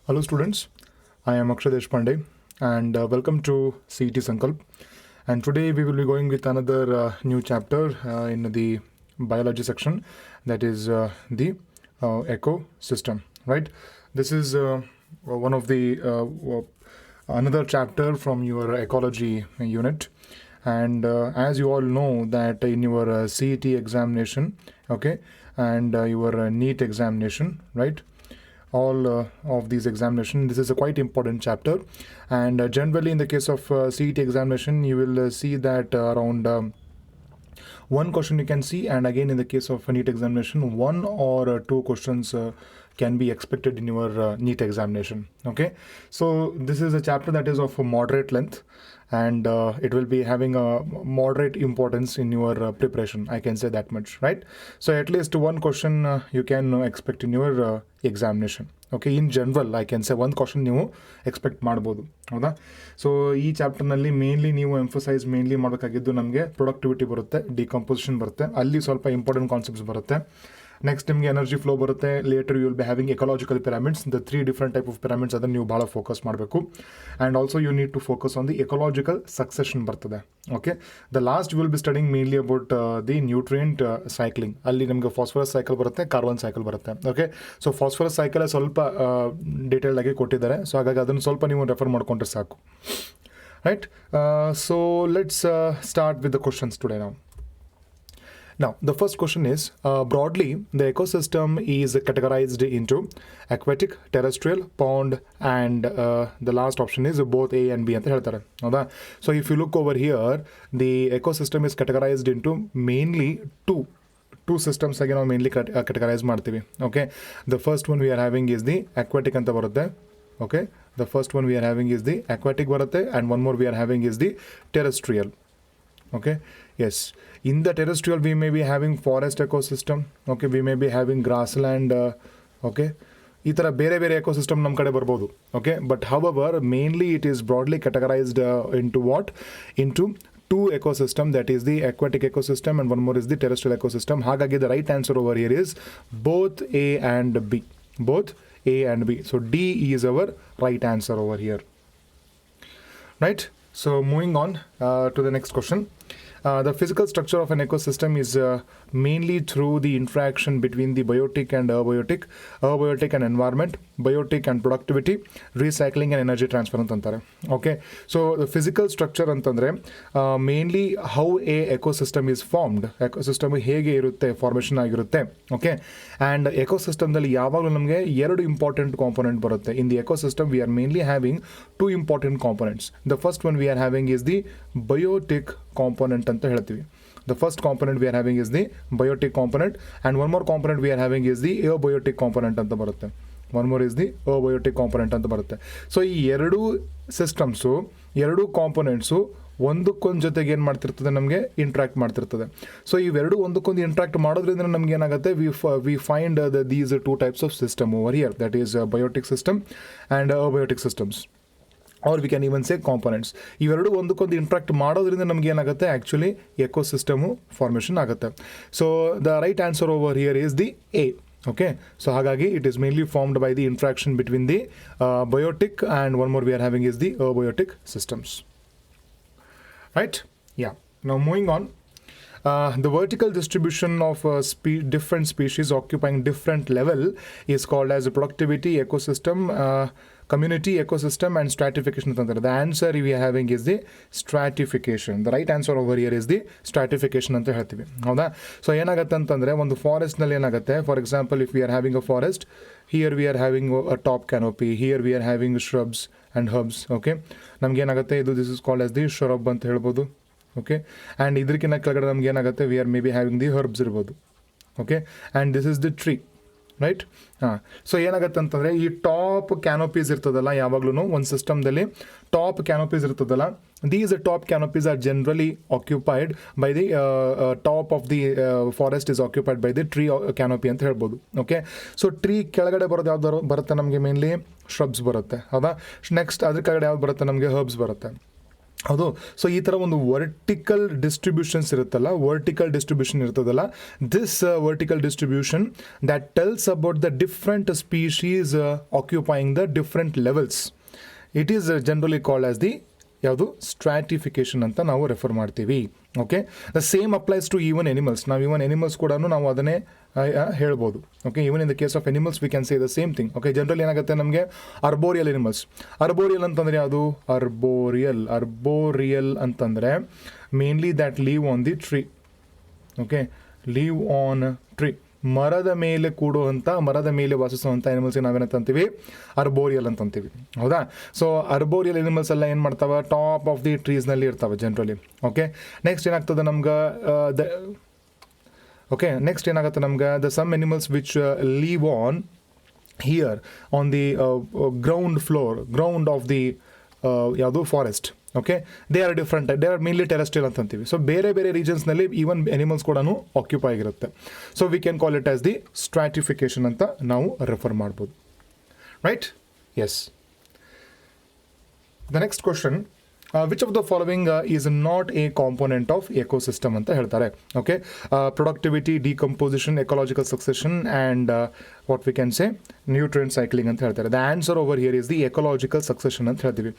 Hello students, I am Mcq'S and welcome to CET Sankalp. And today we will be going with another new chapter in the biology section, that is the ecosystem, right? This is one of the another chapter from your ecology unit. And as you all know that in your CET examination, okay, and your NEET examination, right? All of these examination, this is a quite important chapter, and generally in the case of CET examination you will see that around one question you can see, and again in the case of NEET examination, one or two questions can be expected in your NEET examination. Okay, so this is a chapter that is of a moderate length, and it will be having a moderate importance in your preparation, I can say that much, right? So at least one question you can expect in your examination. Okay, in general I can say one question ನೀವು expect ಮಾಡ್ಬೋದು, ಹೌದಾ? So ಈ ಚಾಪ್ಟರ್ನಲ್ಲಿ mainly ನೀವು emphasize mainly ಮಾಡಬೇಕಾಗಿದ್ದು ನಮಗೆ productivity ಬರುತ್ತೆ, decomposition ಬರುತ್ತೆ, ಅಲ್ಲಿ ಸ್ವಲ್ಪ ಇಂಪಾರ್ಟೆಂಟ್ ಕಾನ್ಸೆಪ್ಟ್ಸ್ ಬರುತ್ತೆ. ನೆಕ್ಸ್ಟ್ ನಿಮಗೆ ಎನರ್ಜಿ ಫ್ಲೋ ಬರುತ್ತೆ. Later you will be having ecological pyramids, the 3 different type of pyramids, ಅದನ್ನು ನೀವು ಭಾಳ ಫೋಕಸ್ ಮಾಡಬೇಕು. And also you need to focus on the ecological succession ಬರ್ತದೆ. Okay, the last will be studying mainly about the nutrient cycling. ಅಲ್ಲಿ ನಮಗೆ phosphorus cycle ಬರುತ್ತೆ, carbon cycle ಬರುತ್ತೆ. Okay, so phosphorus cycle ಸ್ವಲ್ಪ ಡೀಟೇಲ್ಡ್ ಆಗಿ ಕೊಟ್ಟಿದ್ದಾರೆ, so ಹಾಗಾಗಿ ಅದನ್ನು ಸ್ವಲ್ಪ ನೀವು ರೆಫರ್ ಮಾಡಿಕೊಂಡ್ರೆ ಸಾಕು, right? So let's start with the questions today ನಾವು. Now, the first question is, broadly, the ecosystem is categorized into aquatic, terrestrial, pond, and the last option is both A and B. So, if you look over here, the ecosystem is categorized into mainly two systems again, mainly categorized ಮಾಡ್ತೀವಿ. Okay, the first one we are having is the aquatic ಅಂತ ಬರುತ್ತೆ. Okay, the first one we are having is the aquatic ಬರುತ್ತೆ, and one more we are having is the terrestrial. Okay, yes, in the terrestrial we may be having forest ecosystem, okay, we may be having grassland, okay, ಈ ಥರ ಬೇರೆ ಬೇರೆ ecosystem ನಮ್ಮ ಕಡೆ ಬರ್ಬೋದು. Okay, but however mainly it is broadly categorized into what? Into two ecosystem, that is the aquatic ecosystem and one more is the terrestrial ecosystem. ಹಾಗಾಗಿ the right answer over here is both A and B. Both A and B. So D is our right answer over here. Right? So moving on to the next question. The physical structure of an ecosystem is mainly through the interaction between the biotic and abiotic and environment, biotic and productivity, recycling and energy transfer ಅಂತಾರೆ. Okay, so the physical structure ಅಂತಂದರೆ mainly how a ecosystem is formed, ecosystem ಹೇಗೆ ಇರುತ್ತೆ, formation ಆಗಿರುತ್ತೆ. Okay, and ಎಕೋಸಿಸ್ಟಮ್ದಲ್ಲಿ ಯಾವಾಗಲೂ ನಮಗೆ 2 important component ಬರುತ್ತೆ. In the ecosystem we are mainly having 2 important components. The first one we are having is the biotic component ಅಂತ ಹೇಳ್ತೀವಿ. The first component we are having is the biotic component, and one more component we are having is the abiotic component ಅಂತ ಬರುತ್ತೆ. One more is the abiotic component ಅಂತ ಬರುತ್ತೆ. So ಈ 2 systems, 2 components ಒಂದಕ್ಕೊಂದು ಜೊತೆಗೆ ಏನು ಮಾಡ್ತಿರ್ತದೆ, ನಮಗೆ ಇಂಟ್ರಾಕ್ಟ್ ಮಾಡ್ತಿರ್ತದೆ. ಸೊ ಇವೆರಡು ಒಂದಕ್ಕೊಂದು ಇಂಟ್ರಾಕ್ಟ್ ಮಾಡೋದ್ರಿಂದ ನಮ್ಗೆ ಏನಾಗುತ್ತೆ, we find these 2 types of system over here, that is biotic system and abiotic systems, or we can even say components. ಇವೆರಡು ಒಂದಕ್ಕೊಂದು ಇಂಟ್ರಾಕ್ಟ್ ಮಾಡೋದ್ರಿಂದ ನಮ್ಗೆ ಏನಾಗುತ್ತೆ, ಆ್ಯಕ್ಚುಲಿ ಎಕೋಸಿಸ್ಟಮು ಫಾರ್ಮೇಷನ್ ಆಗುತ್ತೆ. So the right answer over here is the A. Okay, so ಹಾಗಾಗಿ it is mainly formed by the interaction between the biotic and one more we are having is the abiotic systems. Right? Yeah, now moving on. The vertical distribution of different species occupying different level is called as productivity, ecosystem, community, ecosystem, and stratification. The answer we are having is the stratification. The right answer over here is the stratification ಅಂತ ಹೇಳ್ತೀವಿ, ಹೌದಾ? So ಏನಾಗುತ್ತೆ ಅಂತಂದರೆ, ಒಂದು ಫಾರೆಸ್ಟ್ನಲ್ಲಿ ಏನಾಗುತ್ತೆ, for example if we are having a forest, here we are having a top canopy, here we are having shrubs and herbs. Okay, ನಮಗೇನಾಗುತ್ತೆ, ಇದು this is called as the shrub ಅಂತ ಹೇಳ್ಬೋದು. ಓಕೆ, ಆ್ಯಂಡ್ ಇದಕ್ಕಿಂತ ಕೆಳಗಡೆ ನಮ್ಗೆ ಏನಾಗುತ್ತೆ, we are maybe having the herbs ಇರ್ಬೋದು. Okay, and this is the tree, right? ಹಾಂ, ಸೊ ಏನಾಗುತ್ತೆ ಅಂತಂದರೆ, ಈ ಟಾಪ್ ಕ್ಯಾನೋಪೀಸ್ ಇರ್ತದಲ್ಲ, ಯಾವಾಗ್ಲೂ ಒಂದು ಸಿಸ್ಟಮ್ದಲ್ಲಿ ಟಾಪ್ ಕ್ಯಾನೋಪೀಸ್ ಇರ್ತದಲ್ಲ, these top canopies are generally occupied by the top of the forest is occupied by the tree canopy ಅಂತ ಹೇಳ್ಬೋದು. ಓಕೆ, ಸೊ ಟ್ರೀ ಕೆಳಗಡೆ ಬರೋದು ಯಾವ್ದು ಬರುತ್ತೆ, ನಮಗೆ ಮೇನ್ಲಿ shrubs ಬರುತ್ತೆ, ಹೌದಾ? ನೆಕ್ಸ್ಟ್ ಅದ್ರ ಕೆಳಗಡೆ ಯಾವ್ದು ಬರುತ್ತೆ, ನಮಗೆ ಹರ್ಬ್ಸ್ ಬರುತ್ತೆ. ಹೌದು. ಸೊ ಈ ಥರ ಒಂದು ವರ್ಟಿಕಲ್ ಡಿಸ್ಟ್ರಿಬ್ಯೂಷನ್ಸ್ ಇರುತ್ತಲ್ಲ, ವರ್ಟಿಕಲ್ ಡಿಸ್ಟ್ರಿಬ್ಯೂಷನ್ ಇರ್ತದಲ್ಲ, this vertical distribution that tells about the different species occupying the different levels, it is generally called as the ಯಾವುದು ಸ್ಟ್ರಾಟಿಫಿಕೇಶನ್ ಅಂತ ನಾವು ರೆಫರ್ ಮಾಡ್ತೀವಿ. Okay, the same applies to even animals. ನಾವು even animals ಕೂಡ ನಾವು ಅದನ್ನೇ ಹೇಳ್ಬೋದು. Okay, even in the case of animals we can say the same thing. Okay, general ಏನಾಗುತ್ತೆ ನಮಗೆ ಅರ್ಬೋರಿಯಲ್ ಎನಿಮಲ್ಸ್. ಅರ್ಬೋರಿಯಲ್ ಅಂತಂದರೆ ಯಾವುದು? ಅರ್ಬೋರಿಯಲ್ ಅಂತಂದರೆ mainly that leave on the tree. Okay, leave on tree, ಮರದ ಮೇಲೆ ಕೂಡುವಂಥ, ಮರದ ಮೇಲೆ ವಾಸಿಸುವಂಥ ಎನಿಮಲ್ಸ್ ನಾವೇನಂತೀವಿ? ಅರ್ಬೋರಿಯಲ್ ಅಂತಂತೀವಿ. ಹೌದಾ? ಸೊ ಅರ್ಬೋರಿಯಲ್ ಎನಿಮಲ್ಸ್ ಎಲ್ಲ ಏನು ಮಾಡ್ತಾವೆ? ಟಾಪ್ ಆಫ್ ದಿ ಟ್ರೀಸ್ನಲ್ಲಿ ಇರ್ತಾವೆ ಜನರಲಿ. ಓಕೆ, ನೆಕ್ಸ್ಟ್ ಏನಾಗ್ತದೆ ನಮ್ಗೆ ನೆಕ್ಸ್ಟ್ ಏನಾಗುತ್ತೆ ನಮ್ಗೆ? The some animals which live on here on the ground of the ಯಾವುದು forest. Okay, they are different, they are mainly terrestrial ಅಂತಂತೀವಿ. ಸೊ ಬೇರೆ ಬೇರೆ ರೀಜನ್ಸ್ನಲ್ಲಿ ಈವನ್ ಎನಿಮಲ್ಸ್ ಕೂಡ ಆಕ್ಯುಪೈ ಆಗಿರುತ್ತೆ. So we can call it as the stratification ಅಂತ ನಾವು refer ಮಾಡ್ಬೋದು. Right? Yes. The next question, which of the following is not a component of ecosystem ಅಂತ ಹೇಳ್ತಾರೆ. Okay, productivity, decomposition, ecological succession and what we can say nutrient cycling ಅಂತ ಹೇಳ್ತಾರೆ. The answer over here is the ecological succession ಅಂತ ಹೇಳ್ತೀವಿ.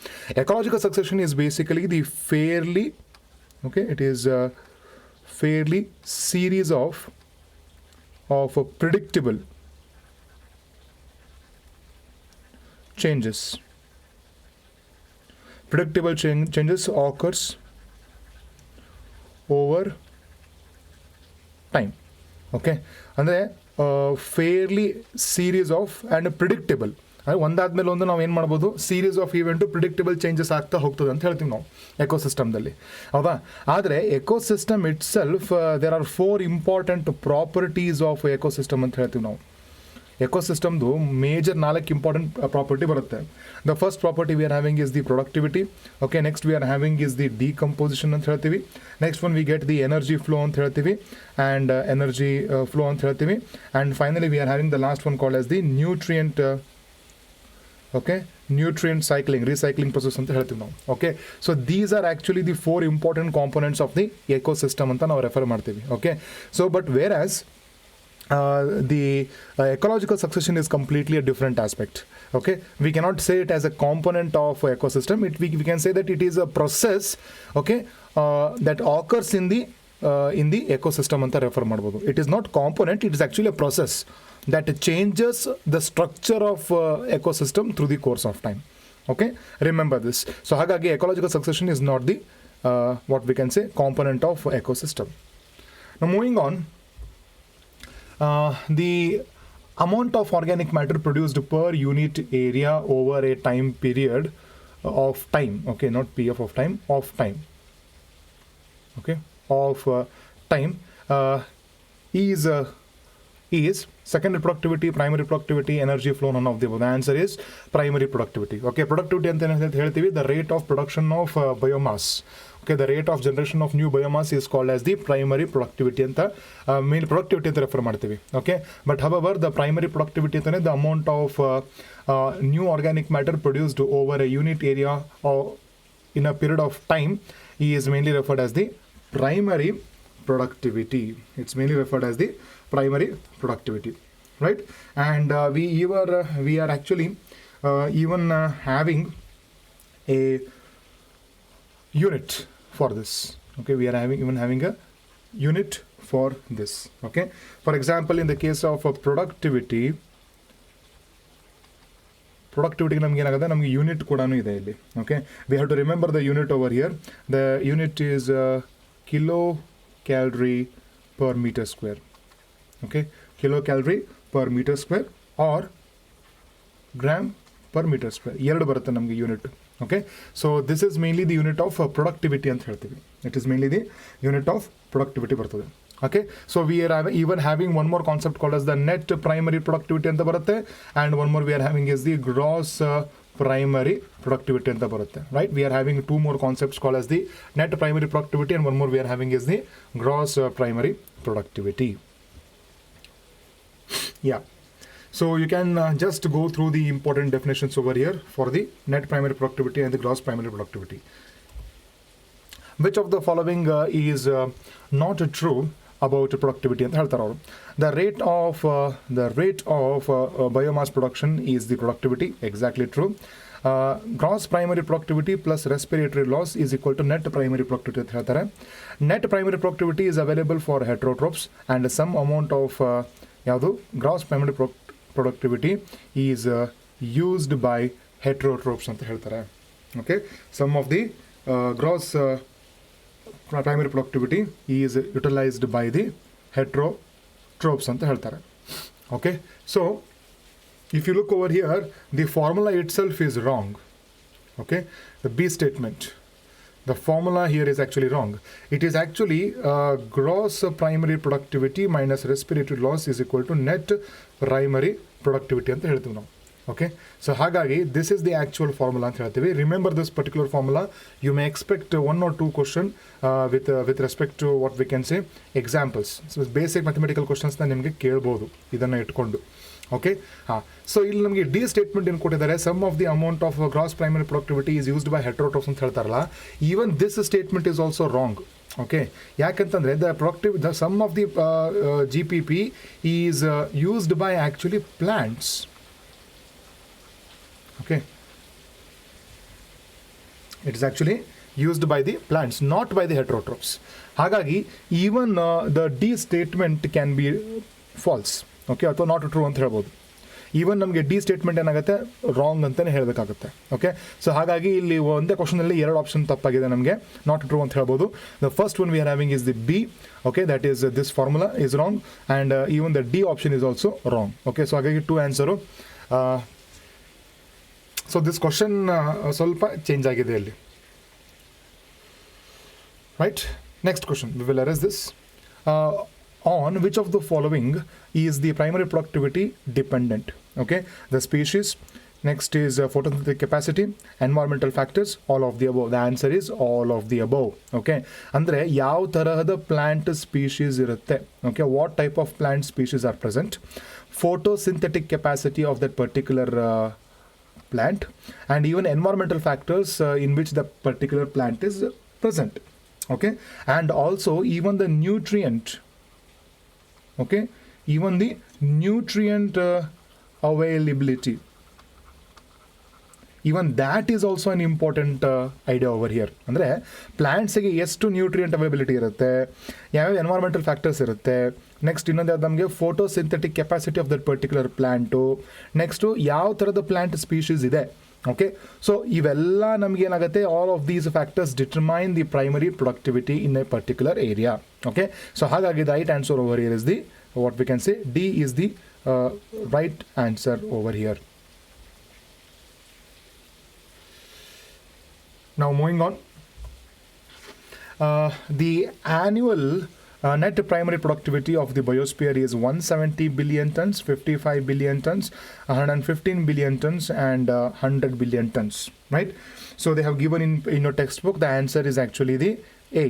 Ecological succession is basically the fairly series of predictable changes. Predictable changes occurs over time. Okay, ಅಂದರೆ fairly series of and predictable, ಒಂದಾದ್ಮೇಲೆ ಒಂದು ನಾವು ಏನು ಮಾಡ್ಬೋದು? Series of event predictable changes ಆಗ್ತಾ ಹೋಗ್ತದೆ ಅಂತ ಹೇಳ್ತೀವಿ ನಾವು ಎಕೋಸಿಸ್ಟಮ್ದಲ್ಲಿ. ಹೌದಾ? ಆದರೆ ecosystem itself there are 4 important properties of ecosystem ಅಂತ ಹೇಳ್ತೀವಿ ನಾವು. ಎಕೋಸಿಸ್ಟಮ್ದು ಮೇಜರ್ 4 ಇಂಪಾರ್ಟೆಂಟ್ ಪ್ರಾಪರ್ಟಿ ಬರುತ್ತೆ. The first property we are having is the productivity. Okay, next we are having is the decomposition ಅಂತ ಹೇಳ್ತೀವಿ. Next one we get the energy flow ಅಂತ ಹೇಳ್ತೀವಿ, and energy flow ಅಂತ ಹೇಳ್ತೀವಿ. And finally we are having the last one called as the nutrient cycling, recycling process ಅಂತ ಹೇಳ್ತೀವಿ ನಾವು. Okay, so these are actually the 4 important components of the ecosystem ಅಂತ ನಾವು refer ಮಾಡ್ತೀವಿ. Okay, so but where as the ecological succession is completely a different aspect. Okay, we cannot say it as a component of ecosystem. We can say that it is a process, okay, that occurs in the ecosystem anta refer ಮಾಡಬಹುದು. It is not component, it is actually a process that changes the structure of ecosystem through the course of time. Okay, remember this. So ಹಾಗಾಗಿ ecological succession is not the what we can say component of ecosystem. Now moving on, the amount of organic matter produced per unit area over a time period of time, okay, not pf of time, of time, okay, of time is secondary productivity, primary productivity, energy flow, none of the above. The answer is primary productivity. Okay, productivity anta ಹೇಳ್ತೀವಿ the rate of production of biomass. Okay, the rate of generation of new biomass is called as the primary productivity anta main productivity anta refer ಮಾಡ್ತೀವಿ. Okay, but however the primary productivity ಅಂತಂದ್ರೆ the amount of new organic matter produced over a unit area or in a period of time is mainly referred as the primary productivity. It's mainly referred as the primary productivity, right? And we are actually even having a unit for this. Okay, we are having a unit for this. Okay, for example, in the case of productivity ನಮ್ಗೆ ಏನಾಗುತ್ತೆ, ನಮಗೆ unit ಕೂಡ ಇದೆ ಇಲ್ಲಿ. Okay, we have to remember the unit over here. The unit is kilocalorie per metre square. Okay, kilocalorie per meter square or gram per meter square, ಎರಡು ಬರುತ್ತೆ ನಮಗೆ unit. Okay, so this is mainly the unit of productivity ಅಂತ ಹೇಳ್ತೀವಿ. It is mainly the unit of productivity ಬರ್ತದೆ. Okay, so we are even having one more concept called as the net primary productivity ಅಂತ ಬರುತ್ತೆ, and one more we are having is the gross primary productivity ಅಂತ ಬರುತ್ತೆ. Right, we are having 2 more concepts called as the net primary productivity, and one more we are having is the gross primary productivity. Yeah, so you can just go through the important definitions over here for the net primary productivity and the gross primary productivity. Which of the following is not true about productivity ಅಂತ ಹೇಳ್ತಾರೆ ಅವರು. The rate of biomass production is the productivity. Exactly true. Gross primary productivity plus respiratory loss is equal to net primary productivity ಅಂತ ಹೇಳ್ತಾರೆ. Net primary productivity is available for heterotrophs and some amount of ಯಾವುದು gross primary productivity is used by heterotrophs ಅಂತ ಹೇಳ್ತಾರೆ. Okay, some of the gross primary productivity is utilized by the heterotrophs ಅಂತ ಹೇಳ್ತಾರೆ. Okay, so if you look over here, the formula itself is wrong. Okay, the B statement, the formula here is actually wrong. It is actually gross primary productivity minus respiratory loss is equal to net primary productivity ಅಂತ ಹೇಳ್ತೀವಿ ನಾವು. Okay, so ಹಾಗಾಗಿ this is the actual formula ಅಂತ ಹೇಳ್ತೀವಿ. Remember this particular formula. You may expect one or two question with respect to what we can say examples. So basic mathematical questions ನ ನಿಮಗೆ ಕೇಳಬಹುದು ಇದನ್ನ ಇಟ್ಕೊಂಡು. ಓಕೆ ಸೊ ಇಲ್ಲಿ ನಮಗೆ ಡಿ ಸ್ಟೇಟ್ಮೆಂಟ್ ಏನು ಕೊಟ್ಟಿದ್ದಾರೆ, sum of the amount of gross primary productivity is used by heterotrophs ಅಂತ ಹೇಳ್ತಾರಲ್ಲ, even this statement is also wrong. Okay, ಯಾಕಂತಂದರೆ the sum of the G P P is used by actually plants. Okay, it is actually used by the plants, not by the heterotrophs. ಹಾಗಾಗಿ even the D statement can be false. Okay, ಅಥವಾ not true ಅಂತ ಹೇಳ್ಬೋದು. Even ನಮಗೆ D statement ಏನಾಗುತ್ತೆ, wrong ಅಂತಲೇ ಹೇಳಬೇಕಾಗುತ್ತೆ. Okay, so ಹಾಗಾಗಿ ಇಲ್ಲಿ ಒಂದೇ ಕ್ವಶನಲ್ಲಿ ಎರಡು ಆಪ್ಷನ್ ತಪ್ಪಾಗಿದೆ, ನಮಗೆ ನಾಟ್ ಟ್ರೂ ಅಂತ ಹೇಳ್ಬೋದು. The first one we are having is the B. Okay, that is this formula is wrong and even the D option is also wrong. Okay, so ಹಾಗಾಗಿ two answer. So this question ಸ್ವಲ್ಪ change ಆಗಿದೆ ಇಲ್ಲಿ. Right, next question we will erase this. On which of the following is the primary productivity dependent? Okay, the species, next is photosynthetic capacity, environmental factors, all of the above. The answer is all of the above. Okay, ಅಂದರೆ ಯಾವ ತರಹದ plant species ಇರುತ್ತೆ, okay, what type of plant species are present, photosynthetic capacity of that particular plant, and even environmental factors in which the particular plant is present. Okay, and also even the nutrient. Okay, even the nutrient availability, even that is also an important idea over here. ಅಂದರೆ ಪ್ಲ್ಯಾಂಟ್ಸಿಗೆ ಎಷ್ಟು nutrient availability ಇರುತ್ತೆ, ಯಾವ್ಯಾವ environmental factors ಇರುತ್ತೆ, next ಇನ್ನೊಂದು ಯಾವ್ದು ನಮಗೆ photosynthetic capacity of that particular plant, next ಯಾವ ಥರದ ಪ್ಲ್ಯಾಂಟ್ ಸ್ಪೀಶೀಸ್ ಇದೆ. ಓಕೆ, ಸೊ ಇವೆಲ್ಲ ನಮಗೇನಾಗುತ್ತೆ, all of these factors determine the primary productivity in a particular area. Okay, so ಹಾಗಾಗಿ the right answer over here is the what we can say D is the right answer over here. Now moving on, the annual net primary productivity of the biosphere is 170 billion tons, 55 billion tons, 115 billion tons, and 100 billion tons, right? So they have given in your textbook, the answer is actually the A.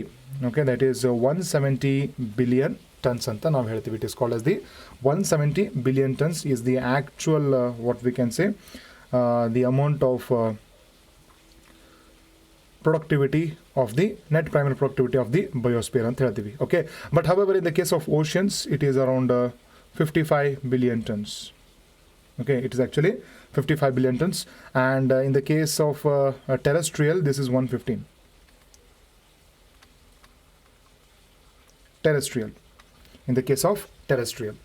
Okay, that is 170 billion tons anta ನಾವು ಹೇಳ್ತೀವಿ. It is called as the 170 billion tons is the actual what we can say the amount of productivity of the net primary productivity of the biosphere ಅಂತ ಹೇಳ್ತೀವಿ. Okay, but however in the case of oceans it is around 55 billion tons. Okay, it is actually 55 billion tons, and in the case of terrestrial this is 115. Terrestrial, in the case of terrestrial.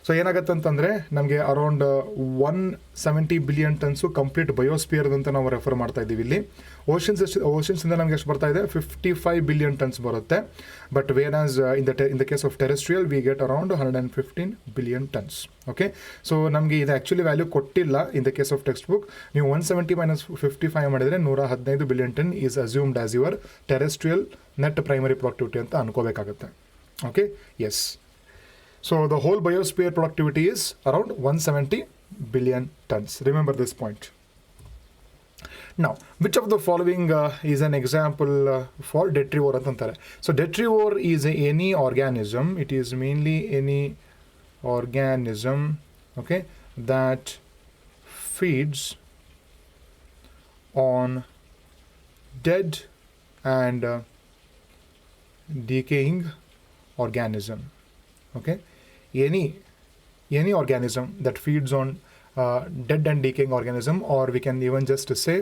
So ಏನಾಗುತ್ತೆ ಅಂತಂದರೆ ನಮಗೆ around 170 billion tons complete biosphere ಅಂತ ನಾವು refer ಮಾಡ್ತಾ ಇದ್ದೀವಿ. ಇಲ್ಲಿ ಓಷನ್ಸಿಂದ ನಮಗೆ ಎಷ್ಟು ಬರ್ತಾ ಇದೆ, 55 ಬಿಲಿಯನ್ ಟನ್ಸ್ ಬರುತ್ತೆ. But whereas in the case of terrestrial we get around 115 billion tons. Okay, so ನಮಗೆ ಇದು ಆ್ಯಕ್ಚುಲಿ ವ್ಯಾಲ್ಯೂ ಕೊಟ್ಟಿಲ್ಲ in the case of textbook. ನೀವು 170 ಮೈನಸ್ 55 ಮಾಡಿದರೆ 115 billion ton is assumed as your terrestrial net primary productivity ಅಂತ ಅನ್ಕೋಬೇಕಾಗುತ್ತೆ. Okay, yes. So the whole biosphere productivity is around 170 billion tons. Remember this point. Now, which of the following is an example for detrivore antantare? So detrivore is any organism. It is mainly any organism, okay, that feeds on dead and decaying organism. Okay, any organism that feeds on dead and decaying organism, or we can even just say,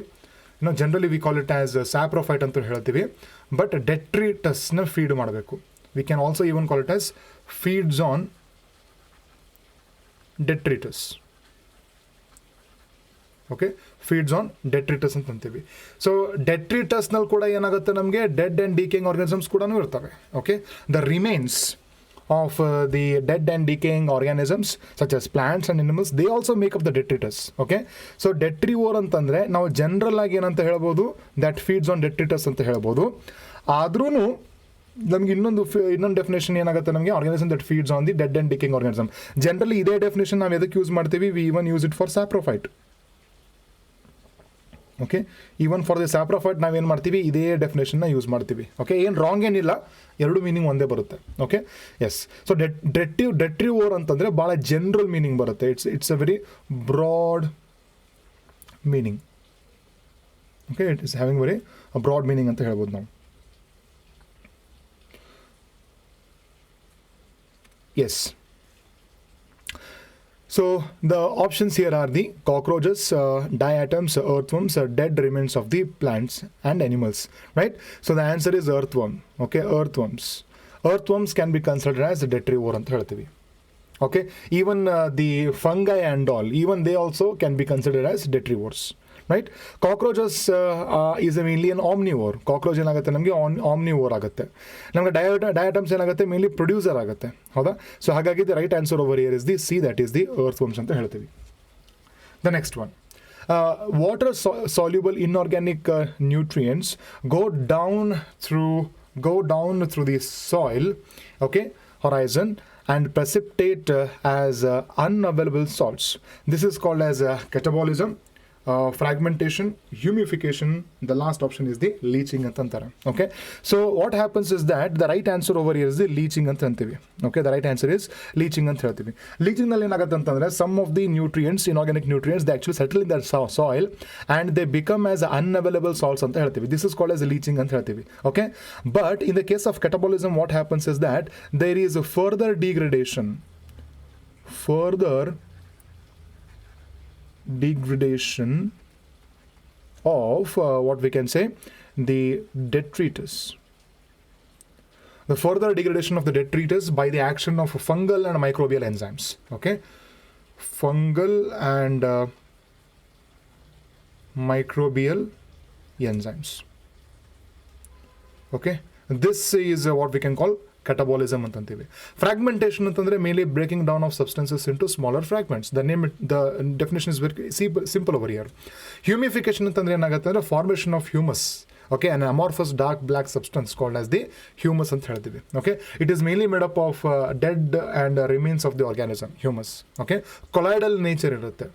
generally we call it as saprophyte ಅಂತ ಹೇಳ್ತೀವಿ, but ಡೆಟ್ರಿಟಸ್ನ feed ಮಾಡಬೇಕು. We can also even call it as feeds on detritus. Okay, feeds on detritus ಅಂತ ಅಂತೀವಿ. So ಡೆಟ್ರಿಟಸ್ನಲ್ಲಿ ಕೂಡ ಏನಾಗುತ್ತೆ, ನಮಗೆ dead and decaying organisms ಕೂಡ ಇರ್ತವೆ. Okay, the remains of the dead and decaying organisms such as plants and animals, they also make up the detritus. Okay, so detritivore ಅಂತಂದರೆ ನಾವು general ಆಗಿ ಏನಂತ ಹೇಳ್ಬೋದು, ದಟ್ ಫೀಡ್ಸ್ ಆನ್ ಡೆಟ್ರಿಟಸ್ ಅಂತ ಹೇಳ್ಬೋದು. ಆದ್ರೂ ನಮ್ಗೆ ಇನ್ನೊಂದು ಡೆಫಿನೇಷನ್ ಏನಾಗುತ್ತೆ, ನಮಗೆ organism that feeds on the dead and decaying organism. Generally ಇದೇ ಡೆಫಿನೇಷನ್ ನಾವು ಎದಕ್ಕೆ ಯೂಸ್ ಮಾಡ್ತೀವಿ, we even use it for saprophyte. Okay, even for the saprophyte ನಾವೇನು ಮಾಡ್ತೀವಿ, ಇದೇ ಡೆಫಿನೇಷನ್ನ ಯೂಸ್ ಮಾಡ್ತೀವಿ. ಓಕೆ, ಏನು ರಾಂಗ್ ಏನಿಲ್ಲ, ಎರಡು ಮೀನಿಂಗ್ ಒಂದೇ ಬರುತ್ತೆ. Okay, S. ಸೊ ಡೆಟ್ರಿವೋರ್ ಅಂತಂದರೆ ಭಾಳ ಜನರಲ್ ಮೀನಿಂಗ್ ಬರುತ್ತೆ. It's a very broad meaning. Okay, it is having very broad meaning ಅಂತ ಹೇಳ್ಬೋದು ನಾವು. Yes. So the options here are the cockroaches, diatoms, earthworms, dead remains of the plants and animals, right? So the answer is earthworm. Okay, earthworms. Earthworms can be considered as detrivore anta heltivi. Okay, even the fungi and all, even they also can be considered as detrivores, right? Cockroaches is mainly an omnivore. Cockroach ಏನಾಗುತ್ತೆ, ನಮಗೆ omnivore ಆಗುತ್ತೆ. ನಮಗೆ diatoms ಏನಾಗುತ್ತೆ, mainly producer ಆಗುತ್ತೆ. ಹೌದಾ? So ಹಾಗಾಗಿ the right answer over here is the C, that is the earthworms ಅಂತ ಹೇಳ್ತೀವಿ. The next one. Water soluble inorganic nutrients go down through the soil, okay, horizon, and precipitate as unavailable salts. This is called as catabolism, fragmentation, humification. The last option is the leaching antantara. Okay, so what happens is that the right answer over here is the leaching antantivi. Okay, the right answer is leaching ant heltivi. Leaching nalli enagutte antandre, some of the nutrients, inorganic nutrients, they actually settle in the soil and they become as unavailable salts anta heltivi. This is called as leaching ant heltivi. Okay, but in the case of catabolism, what happens is that there is a further degradation of what we can say, the detritus. The further degradation of the detritus by the action of fungal and microbial enzymes. Okay, fungal and microbial enzymes. Okay, this is what we can call catabolism antantivi. Fragmentation antandre mainly breaking down of substances into smaller fragments. The definition is very simple over here. Humification antandre enagutte andre formation of humus. Okay, an amorphous dark black substance called as the humus anta heltivi. Okay, it is mainly made up of dead and remains of the organism, humus. Okay, colloidal nature irutte.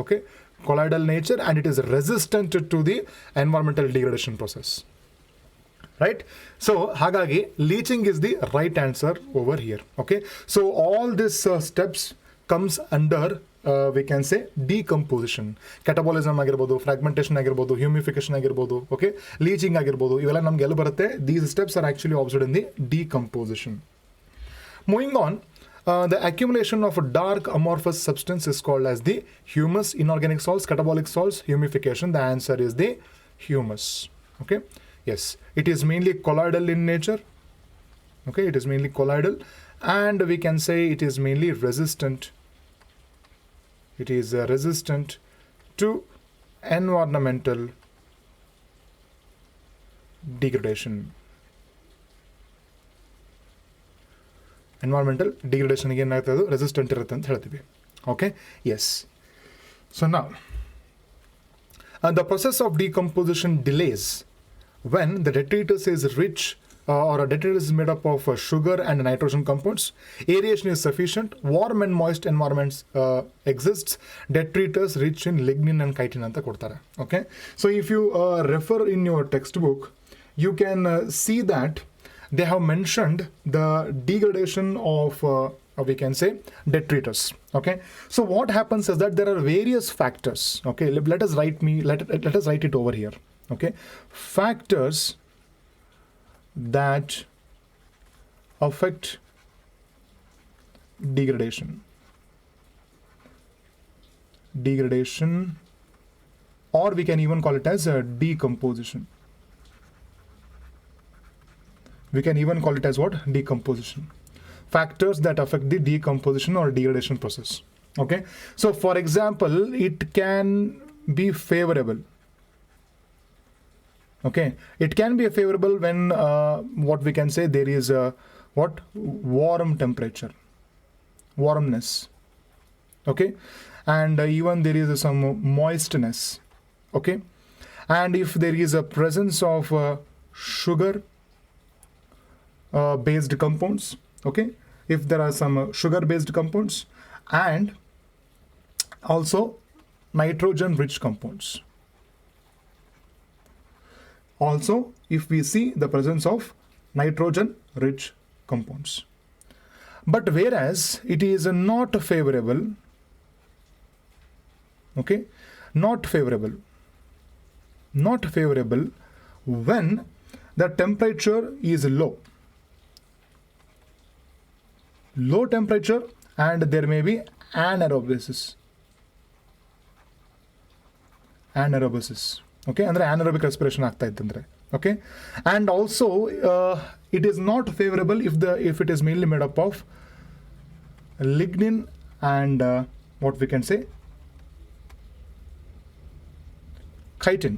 Okay, colloidal nature, and it is resistant to the environmental degradation process. Right? So hagagi leaching is the right answer over here. Okay, so all these steps comes under we can say decomposition. Catabolism ಆಗಿರಬಹುದು, fragmentation ಆಗಿರಬಹುದು, humification ಆಗಿರಬಹುದು, okay, leaching ಆಗಿರಬಹುದು, ಇವೆಲ್ಲ ನಮಗೆ ಎಲ್ಲಿ ಬರುತ್ತೆ, these steps are actually observed in the decomposition. Moving on, the accumulation of a dark amorphous substance is called as the humus. Inorganic salts, catabolic salts, humification. The answer is the humus. Okay, yes, it is mainly colloidal in nature. Okay, it is mainly colloidal, and we can say it is mainly resistant. It is resistant to environmental degradation. Environmental degradation ಗೆ ಏನಾಗ್ತದೆ, ಅದು resistant ಇರುತ್ತೆ ಅಂತ ಹೇಳ್ತೀವಿ. Okay, yes. So now, the process of decomposition delays when the detritus is rich or a detritus is made up of sugar and nitrogen compounds. Aeration is sufficient. Warm and moist environments exists. Detritus rich in lignin and chitin anta kodtare. Okay, so if you refer in your textbook, you can see that they have mentioned the degradation of we can say detritus. Okay, so what happens is that there are various factors. Okay, let us write it over here. Okay, factors that affect degradation, or we can even call it as a decomposition. We can even call it as what? Decomposition. Factors that affect the decomposition or degradation process. Okay, so for example, it can be favorable. Okay, it can be favorable when what we can say, there is a what? Warm temperature, warmness. Okay, and even there is some moistness. Okay, and if there is a presence of sugar based compounds. Okay, if there are some sugar based compounds, and also nitrogen rich compounds. Also, if we see the presence of nitrogen rich compounds. But whereas it is not favorable, okay, not favorable when the temperature is low temperature, and there may be anaerobic. Okay, andre anaerobic respiration ಆಗ್ತಾ ಇತ್ತಂದ್ರೆ. Okay, and also it is not favorable if it is mainly made up of lignin and what we can say, chitin.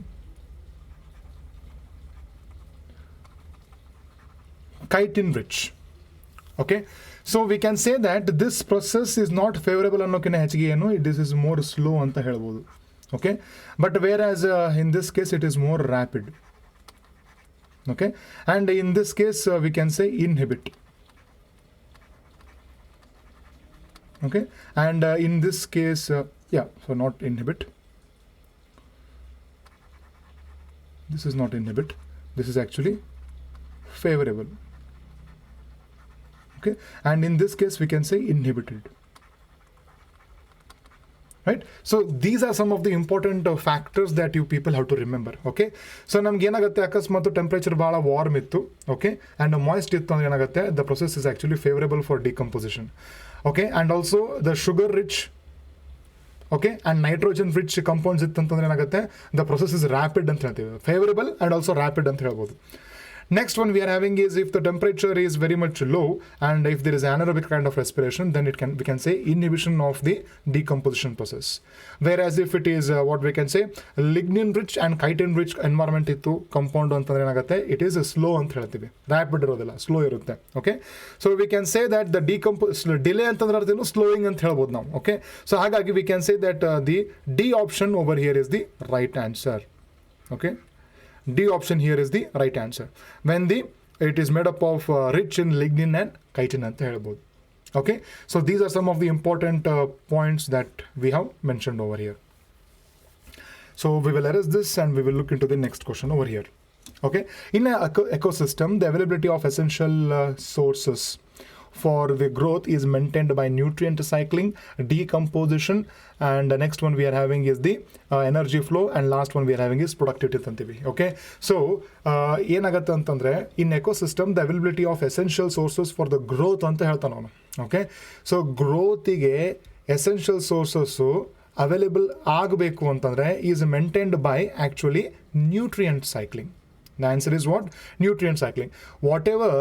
Chitin rich. Okay, so we can say that this process is not favorable ಅನ್ನೋಕಿನ ಹೆಚ್ಚಿಗೆ ಏನು, this is more slow ಅಂತ ಹೇಳ್ಬೋದು. Okay, but whereas in this case it is more rapid. Okay, and in this case we can say inhibit. Okay, and in this case so not inhibit, this is not inhibit, this is actually favorable. Okay, and in this case we can say inhibited. Right, so these are some of the important factors that you people have to remember. Okay, so ನಮ್ಗೆ ಏನಾಗುತ್ತೆ, ಅಕಸ್ಮಾತ್ temperature ಭಾಳ warm ಇತ್ತು, okay, and moist ಇತ್ತು ಅಂದ್ರೆ ಏನಾಗುತ್ತೆ, the process is actually favourable for decomposition. Okay, and also the sugar rich, okay, and nitrogen rich compounds ಇತ್ತು ಅಂತಂದ್ರೆ ಏನಾಗುತ್ತೆ, ದ ಪ್ರೊಸೆಸ್ ಇಸ್ ರ್ಯಾಪಿಡ್ ಅಂತ ಹೇಳ್ತೀವಿ, ಫೇವರೇಬಲ್ ಆ್ಯಂಡ್ ಆಲ್ಸೋ ರ್ಯಾಪಿಡ್ ಅಂತ ಹೇಳ್ಬೋದು. Next one we are having is if the temperature is very much low and if there is anaerobic kind of respiration, then we can say inhibition of the decomposition process. Whereas if it is what we can say lignin rich and chitin rich environment ittu compound antandre enagutte, it is slow anta ಹೇಳ್ತೀವಿ, rapid ಇರೋದಿಲ್ಲ, slow ಇರುತ್ತೆ. Okay, so we can say that the delay ಅಂತಂದ್ರೆ ಅರ್ಥೇನು, slowing ಅಂತ ಹೇಳ್ಬೋದು ನಾವು. Okay, so ಹಾಗಾಗಿ we can say that the D option over here is the right answer. Okay, D option here is the right answer when it is made up of rich in lignin and chitin anta helbodu. Okay, so these are some of the important points that we have mentioned over here. So we will erase this and we will look into the next question over here. Okay, in an ecosystem, the availability of essential sources for the growth is maintained by nutrient cycling, decomposition, and the next one we are having is the energy flow, and last one we are having is productivity antivi. Okay, so ಏನಾಗುತ್ತೆ ಅಂತಂದ್ರೆ in ecosystem the availability of essential sources for the growth ಅಂತ ಹೇಳ್ತಾನೆ ಅವನು. Okay, so growthಗೆ essential sources available ಆಗಬೇಕು ಅಂತಂದ್ರೆ is maintained by actually nutrient cycling. The answer is what? Nutrient cycling. Whatever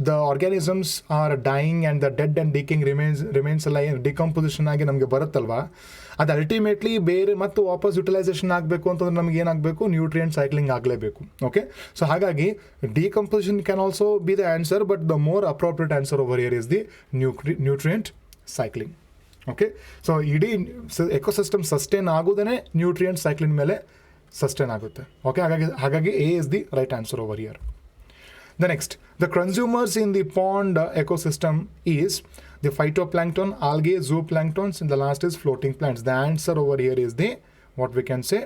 the organisms are dying and the dead and decaying remains alive, decomposition ಆಗಿ ನಮಗೆ ಬರುತ್ತಲ್ವಾ, ಅದು ultimately ಬೇರೆ ಮತ್ತು ವಾಪಸ್ utilisation ಆಗಬೇಕು ಅಂತಂದ್ರೆ ನಮ್ಗೆ ಏನಾಗಬೇಕು, ನ್ಯೂಟ್ರಿಯೆಂಟ್ ಸೈಕ್ಲಿಂಗ್ ಆಗಲೇಬೇಕು. ಓಕೆ, ಸೊ ಹಾಗಾಗಿ decomposition can also be the answer, but the more appropriate answer over here is the nutrient cycling. Okay, so ಇಡೀ ಎಕೋಸಿಸ್ಟಮ್ ಸಸ್ಟೈನ್ ಆಗೋದೇ ನ್ಯೂಟ್ರಿಯೆಂಟ್ ಸೈಕ್ಲಿಂಗ್ ಮೇಲೆ ಸಸ್ಟೈನ್ ಆಗುತ್ತೆ. ಓಕೆ, ಹಾಗಾಗಿ A is the right answer over here. The next, the consumers in the pond ecosystem is the phytoplankton, algae, zooplanktons, and the last is floating plants. The answer over here is the, what we can say,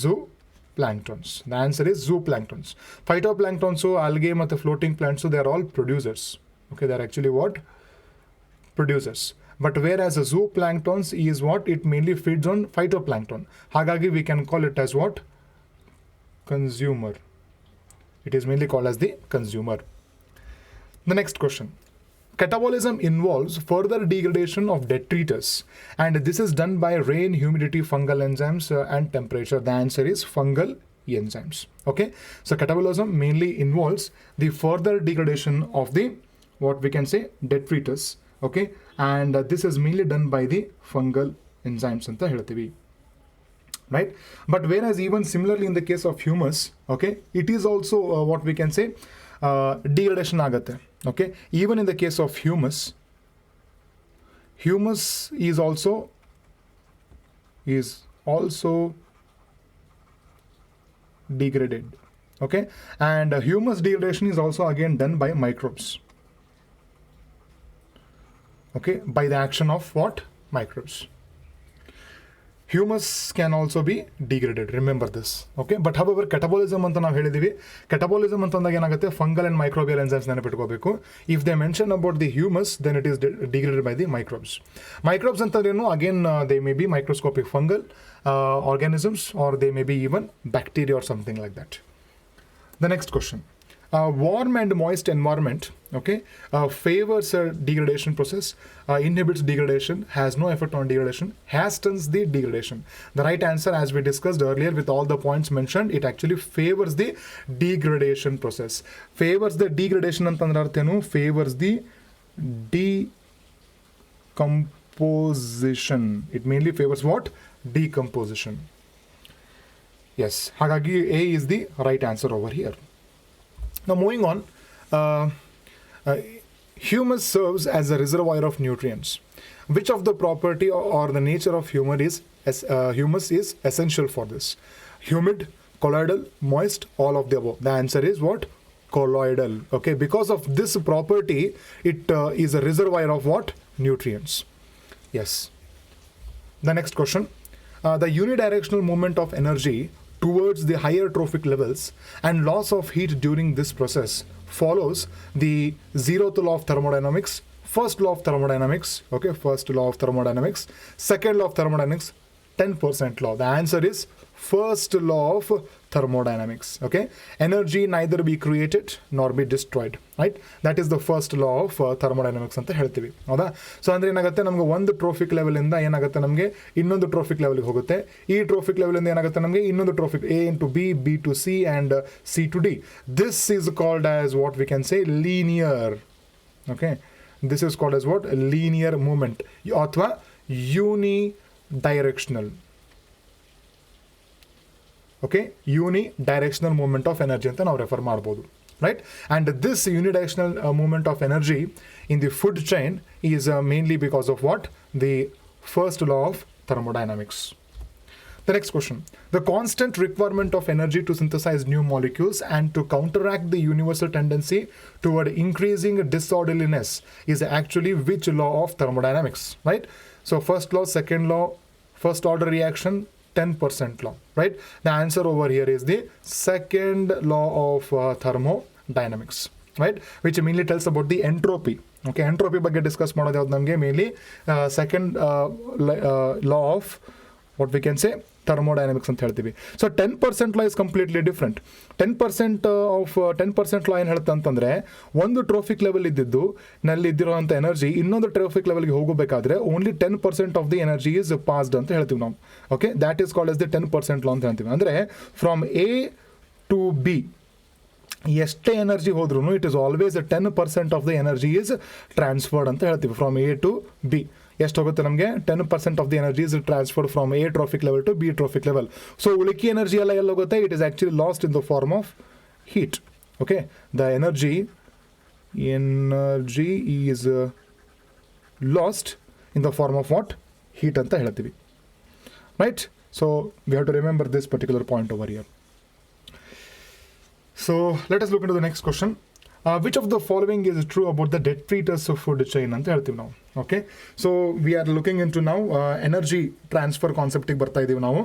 zooplanktons. The answer is zooplanktons. Phytoplanktons, so algae and floating plants, so they are all producers. Okay, they are actually what? Producers. But whereas a zooplanktons is what? It mainly feeds on phytoplankton. Hagagi we can call it as what? Consumer. It is mainly called as the consumer. The next question. Catabolism involves further degradation of detritus, and this is done by rain, humidity, fungal enzymes, and temperature. The answer is fungal enzymes. Okay, so catabolism mainly involves the further degradation of the, what we can say, detritus. Okay, and this is mainly done by the fungal enzymes anta heltivi, right? But whereas even similarly in the case of humus, okay, it is also what we can say, degradation agate. Okay, even in the case of humus is also degraded. Okay, and humus degradation is also again done by microbes. Okay, by the action of what? Microbes. Humus can also be degraded, remember this. Okay, but however catabolism anta ನಾವು ಹೇಳಿದೀವಿ, catabolism ಅಂತಂದಾಗ ಏನಾಗುತ್ತೆ, fungal and microbial enzymes ನೆನಪಿಟ್ಕೋಬೇಕು. If they mention about the humus, then it is degraded by the microbes. Microbes ಅಂತಂದ್ರೇನು, again they may be microscopic fungal organisms, or they may be even bacteria or something like that. The next question. Warm and moist environment, okay, favors a degradation process, inhibits degradation, has no effect on degradation, hastens the degradation. The right answer, as we discussed earlier with all the points mentioned, it actually favors the degradation process. Favors the degradation antandre arthenu, favors the decomposition. It mainly favors what? Decomposition. Yes, hagagi A is the right answer over here. Now moving on, humus serves as a reservoir of nutrients. Which of the property or the nature of humus is essential for this? Humid, colloidal, moist, all of the above. The answer is what? Colloidal. Okay, because of this property, it is a reservoir of what? Nutrients. Yes. The next question. The unidirectional movement of energy towards the higher trophic levels and loss of heat during this process follows the zeroth law of thermodynamics, first law of thermodynamics, okay, first law of thermodynamics, second law of thermodynamics, 10% law. The answer is first law of thermodynamics. Okay, energy neither be created nor be destroyed, right? That is the first law of thermodynamics anta ಹೇಳ್ತೀವಿ, ಹೌದಾ? So ಅಂದ್ರೆ ಏನಾಗುತ್ತೆ, ನಮಗೆ ಒಂದು trophic level ಇಂದ ಏನಾಗುತ್ತೆ, ನಮಗೆ ಇನ್ನೊಂದು ಟ್ರೋಫಿಕ್ ಲೆವೆಲ್ಗೆ ಹೋಗುತ್ತೆ. ಈ ಟ್ರೋಫಿಕ್ ಲೆವೆಲ್ ಇಂದ ಏನಾಗುತ್ತೆ, ನಮಗೆ ಇನ್ನೊಂದು trophic A into B, B to C and C to D. This is called as what we can say linear. Okay, this is called as what? Linear movement ಅಥವಾ unidirectional. Okay, unidirectional movement of energy ಅಂತ ನಾವು refer ಮಾಡ್ಬೋದು, right? And this unidirectional movement of energy in the food chain is mainly because of what? The first law of thermodynamics. The next question. The constant requirement of energy to synthesize new molecules and to counteract the universal tendency toward increasing disorderliness is actually which law of thermodynamics, right? So first law, second law, first order reaction, 10% law, right? The answer over here is the second law of thermodynamics, right? Which mainly tells about the entropy. Okay, entropy ಬಗ್ಗೆ discuss ಮಾಡೋದು ಯಾವ್ದು ನಮಗೆ mainly second law of what we can say thermodynamics ಅಂತ ಹೇಳ್ತೀವಿ. So 10% law is completely different. 10% law ಏನು ಹೇಳುತ್ತೆ ಅಂತಂದರೆ, ಒಂದು ಟ್ರೋಫಿಕ್ ಲೆವೆಲ್ ಇದ್ದಿದ್ದು ನಲ್ಲಿ ಇದ್ದಿರುವಂಥ ಎನರ್ಜಿ ಇನ್ನೊಂದು ಟ್ರೋಫಿಕ್ ಲೆವೆಲ್ಗೆ ಹೋಗಬೇಕಾದ್ರೆ only 10% of the energy is passed ಅಂತ ಹೇಳ್ತೀವಿ ನಾವು. Okay, that is called as the 10% law ಅಂತ ಹೇಳ್ತೀವಿ. ಅಂದರೆ ಫ್ರಮ್ A to B ಎಷ್ಟೇ ಎನರ್ಜಿ ಹೋದ್ರೂ it is always 10% of the energy is transferred ಅಂತ ಹೇಳ್ತೀವಿ ಫ್ರಮ್ A to B. ಎಷ್ಟು ಹೋಗುತ್ತೆ ನಮಗೆ? 10% of the energy is transferred from A trophic level to B trophic level. So ಉಳಿಕೆ energy ಎಲ್ಲ ಹೋಗುತ್ತೆ? It is actually lost in the form of heat. Okay, the energy is lost in the form of what? Heat anta ಹೇಳ್ತೀವಿ, right? So we have to remember this particular point over here. So let us look into the next question. Which of the following is true about the detritus food chain anta ಹೇಳ್ತೀವಿ ನಾವು. Okay, so we are looking into now energy transfer concept ಗೆ ಬರ್ತಾ ಇದೀವಿ ನಾವು.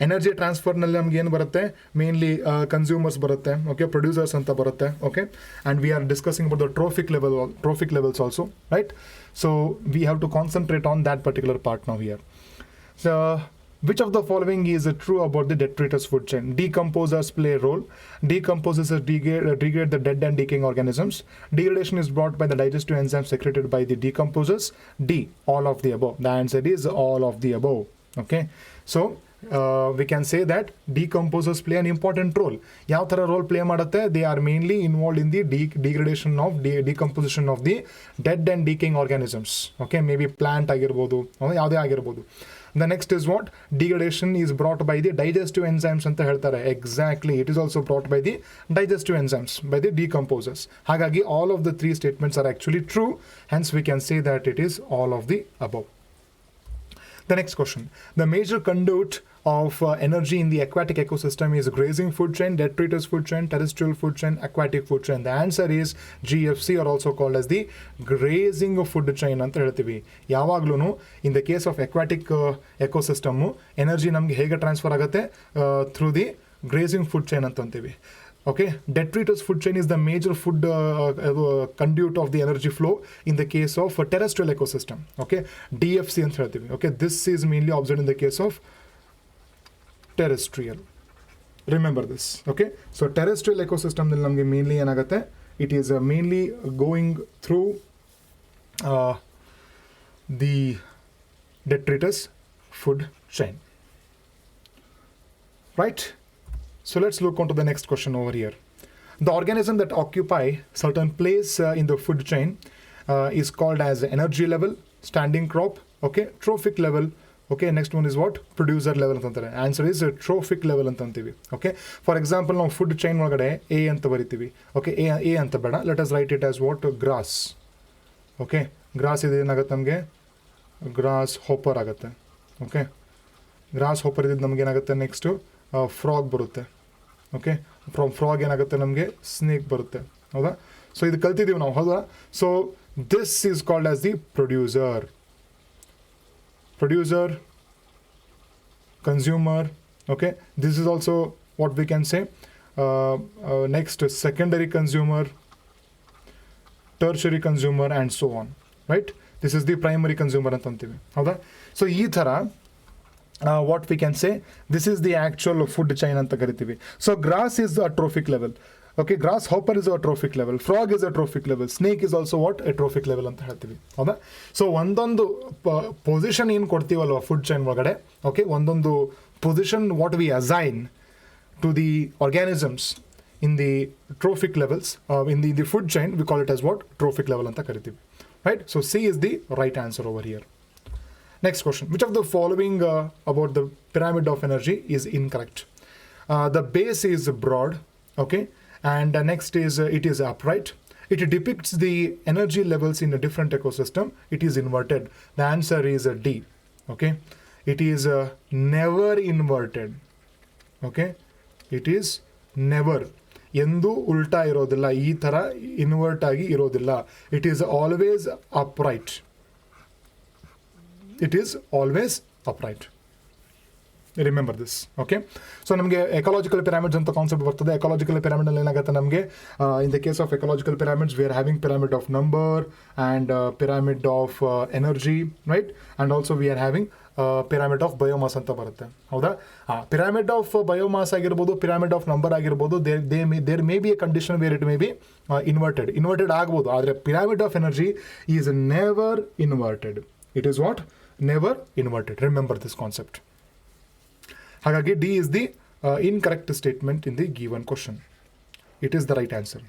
Energy ಟ್ರಾನ್ಸ್ಫರ್ನಲ್ಲಿ ನಮ್ಗೆ ಏನು ಬರುತ್ತೆ? Mainly consumers ಬರುತ್ತೆ, ಓಕೆ, ಪ್ರೊಡ್ಯೂಸರ್ಸ್ ಅಂತ ಬರುತ್ತೆ, okay, and we are discussing about the trophic levels also, right? So we have to concentrate on that particular part ನಾವು here. So Which of the following is true about the detritus food chain? Decomposers play a role. Decomposers degrade the dead and decaying organisms. Degradation is brought by the digestive enzymes secreted by the decomposers. D, all of the above. The answer is all of the above. Okay, so we can say that decomposers play an important role. Yav thara role play madutte? They are mainly involved in the degradation of decomposition of the dead and decaying organisms. Okay, maybe plant agirbodu, yavade agirbodu. The next is what? Degradation is brought by the digestive enzymes anta heltare. Exactly, it is also brought by the digestive enzymes, by the decomposers. Hagagi all of the three statements are actually true, hence we can say that it is all of the above. The next question. The major conduit of energy in the aquatic ecosystem is grazing food chain, detritus food chain, terrestrial food chain, aquatic food chain. The answer is GFC, or also called as the grazing food chain anta heltivi. Yavaglunu in the case of aquatic ecosystem energy namge hege transfer agutte through the grazing food chain anta antivi. Okay, detritus food chain is the major food conduit of the energy flow in the case of terrestrial ecosystem. Okay, DFC anta heltivi. Okay, this is mainly observed in the case of terrestrial. Remember this. Okay, so terrestrial ecosystem nalli namge mainly enagutte, it is mainly going through the detritus food chain, right? So let's look onto the next question over here. The organism that occupy certain place in the food chain is called as energy level, standing crop, okay, trophic level. Okay, next one is what? Producer level antantare. Answer is trophic level antantivi. Okay, for example, now food chain olagade A anta baritivi. Okay, A anta beda. Let us write it as what? Grass. Okay, grass is enagutte namge grass hopper agutte. Okay, grass hopper idid namge enagutte next frog barutte. Okay, from frog ಏನಾಗುತ್ತೆ ನಮಗೆ snake ಬರುತ್ತೆ ಹೌದಾ so ಇದು ಕಲ್ತಿದ್ದೀವಿ ನಾವು ಹೌದಾ so this is called as the producer consumer. Okay, this is also what we can say next secondary consumer, tertiary consumer, and so on, right? This is the primary consumer ಅಂತ ಅಂತೀವಿ ಹೌದಾ so ಈ ತರ what we can say, this is the actual food chain anta karitivi. So grass is a trophic level. Okay, grasshopper is a trophic level, frog is a trophic level, snake is also what? A trophic level anta ಹೇಳ್ತೀವಿ ಹೌದಾ so ಒಂದೊಂದು position ಏನು ಕೊಡ್ತೀವಲ್ವ food chain ಒಳಗಡೆ okay ಒಂದೊಂದು position what we assign to the organisms in the trophic levels in the food chain, we call it as what? Trophic level anta karitivi, right? So C is the right answer over here. Next question. Which of the following about the pyramid of energy is incorrect? The base is broad, okay, and next is it is upright. It depicts the energy levels in a different ecosystem. It is inverted. The answer is D. Okay, it is never inverted. Okay, it is never. ಎಂದು ಉಲ್ಟಾ ಇರೋದಿಲ್ಲ ಈ ತರ invert ಆಗಿ ಇರೋದಿಲ್ಲ. It is always upright. It is always upright. Remember this. Okay, so ನಮಗೆ ecological pyramids ಅಂತ concept ಬರ್ತದೆ. Ecological pyramid ಅಲ್ಲಿ ಏನಾಗುತ್ತೆ ನಮಗೆ in the case of ecological pyramids we are having pyramid of number and pyramid of energy, right? And also we are having pyramid of biomass ಅಂತ ಬರುತ್ತೆ ಹೌದಾ pyramid of biomass ಆಗಿರ್ಬೋದು pyramid of number ಆಗಿರ್ಬೋದು there may be a condition where it may be inverted ಆಗ್ಬೋದು ಆದರೆ pyramid of energy is never inverted. It is what? Never inverted. Remember this concept. Hagagi D is the incorrect statement in the given question. It is the right answer.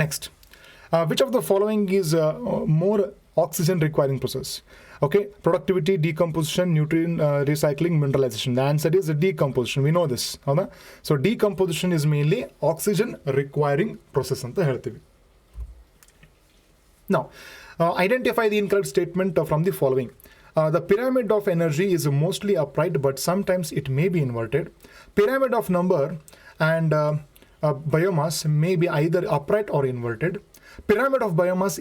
Next, which of the following is more oxygen requiring process? Okay, productivity, decomposition, nutrient recycling, mineralization. The answer is decomposition. We know this. So decomposition is mainly oxygen requiring process anta ಹೇಳ್ತೀವಿ. Now, identify the incorrect statement from the following. The pyramid of energy is mostly upright, but sometimes it may be inverted. Pyramid of number and biomass may be either upright or inverted. Pyramid of biomass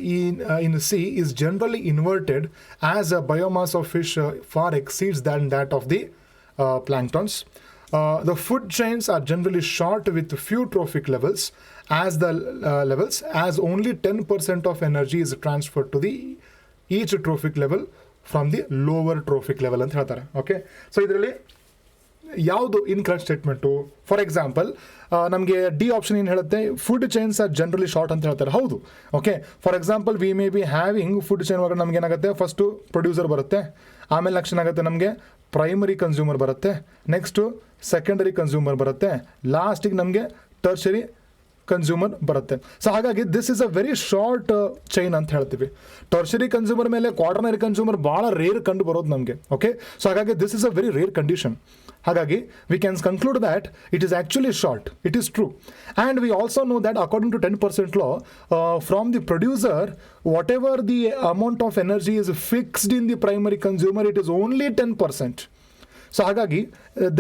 in sea is generally inverted as a biomass of fish far exceeds than that of the planktons. The food chains are generally short with few trophic levels as only 10% of energy is transferred to the each trophic level from the lower trophic level ಅಂತ ಹೇಳ್ತಾರೆ. Okay, so ಇದರಲ್ಲಿ ಯಾವುದು incorrect statement? For example ನಮಗೆ D option ಏನು ಹೇಳುತ್ತೆ, food chains are generally short ಅಂತ ಹೇಳ್ತಾರೆ. ಹೌದು. Okay, for example we may be having food chain ಒಳಗಡೆ ನಮ್ಗೆ ಏನಾಗುತ್ತೆ, ಫಸ್ಟು ಪ್ರೊಡ್ಯೂಸರ್ ಬರುತ್ತೆ, ಆಮೇಲೆ ನೆಕ್ಸ್ಟ್ ಏನಾಗುತ್ತೆ ನಮಗೆ ಪ್ರೈಮರಿ ಕನ್ಸ್ಯೂಮರ್ ಬರುತ್ತೆ, ನೆಕ್ಸ್ಟು ಸೆಕೆಂಡರಿ ಕನ್ಸ್ಯೂಮರ್ ಬರುತ್ತೆ, ಲಾಸ್ಟಿಗೆ ನಮಗೆ ಟರ್ಷರಿ ಕನ್ಸ್ಯೂಮರ್ ಬರುತ್ತೆ. ಸೊ ಹಾಗಾಗಿ this is a very short chain ಅಂತ ಹೇಳ್ತೀವಿ. ಟರ್ಷರಿ ಕನ್ಸ್ಯೂಮರ್ ಮೇಲೆ ಕ್ವಾರ್ಟರ್ನರಿ ಕನ್ಸ್ಯೂಮರ್ ಭಾಳ ರೇರ್ ಕಂಡು ಬರೋದು ನಮಗೆ. ಓಕೆ, ಸೊ ಹಾಗಾಗಿ this is a very rare condition. ಹಾಗಾಗಿ we can conclude that it is actually short. It is true. And we also know that according to 10% law, from the producer, whatever the amount of energy is fixed in the primary consumer, it is only 10%. So ಹಾಗಾಗಿ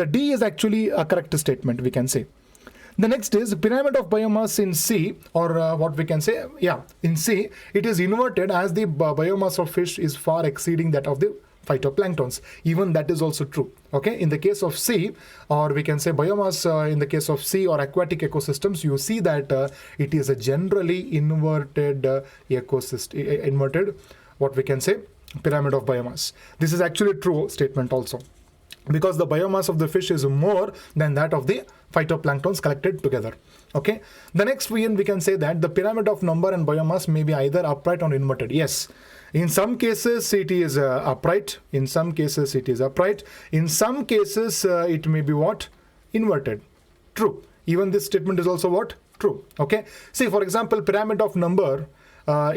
the D is actually a correct statement, we can say. The next is pyramid of biomass in C, or what we can say, in C, it is inverted as the biomass of fish is far exceeding that of the phytoplanktons. Even that is also true. Okay, in the case of C, or we can say biomass in the case of C or aquatic ecosystems, you see that it is a generally inverted ecosystem, inverted, what we can say, pyramid of biomass. This is actually true statement also, because the biomass of the fish is more than that of the phytoplanktons collected together. Okay, the next we can say that the pyramid of number and biomass may be either upright or inverted. Yes, in some cases it is upright, in some cases it is upright, in some cases it may be what? Inverted. True. Even this statement is also what? True. Okay, see, for example, pyramid of number,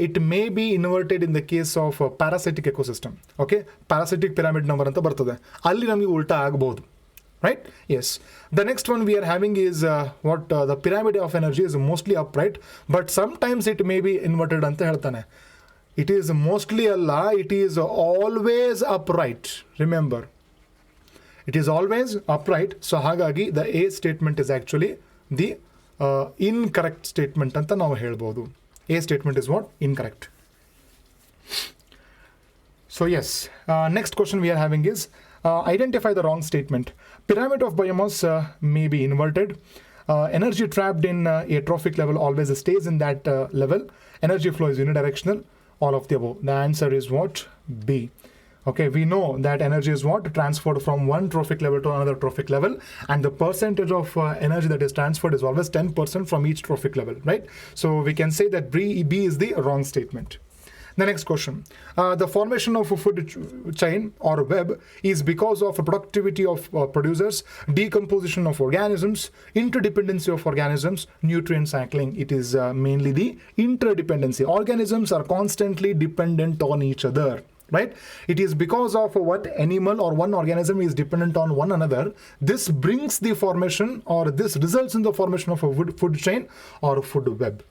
it may be inverted in the case of parasitic ecosystem. Okay, parasitic pyramid number anta bartade, alli namage ulta agಬಹುದು, right? Yes. The next one we are having is the pyramid of energy is mostly upright, but sometimes it may be inverted anta ಹೇಳ್ತಾನೆ. It is mostly alla, it is always upright. Remember, it is always upright. So ಹಾಗಾಗಿ the A statement is actually the incorrect statement ಅಂತ ನಾವು ಹೇಳ್ಬೋದು. A statement is what? Incorrect. So yes, next question we are having is identify the wrong statement. Pyramid of biomass may be inverted. Energy trapped in a trophic level always stays in that level. Energy flow is unidirectional. All of the above. The answer is what? B. Okay, we know that energy is what? Transferred from one trophic level to another trophic level, and the percentage of energy that is transferred is always 10% from each trophic level, right? So we can say that B is the wrong statement. The next question, the formation of a food chain or web is because of productivity of producers, decomposition of organisms, interdependency of organisms, nutrient cycling. It is mainly the interdependency. Organisms are constantly dependent on each other, right? It is because of what animal or one organism is dependent on one another. This brings the formation, or this results in the formation of a food chain or food web.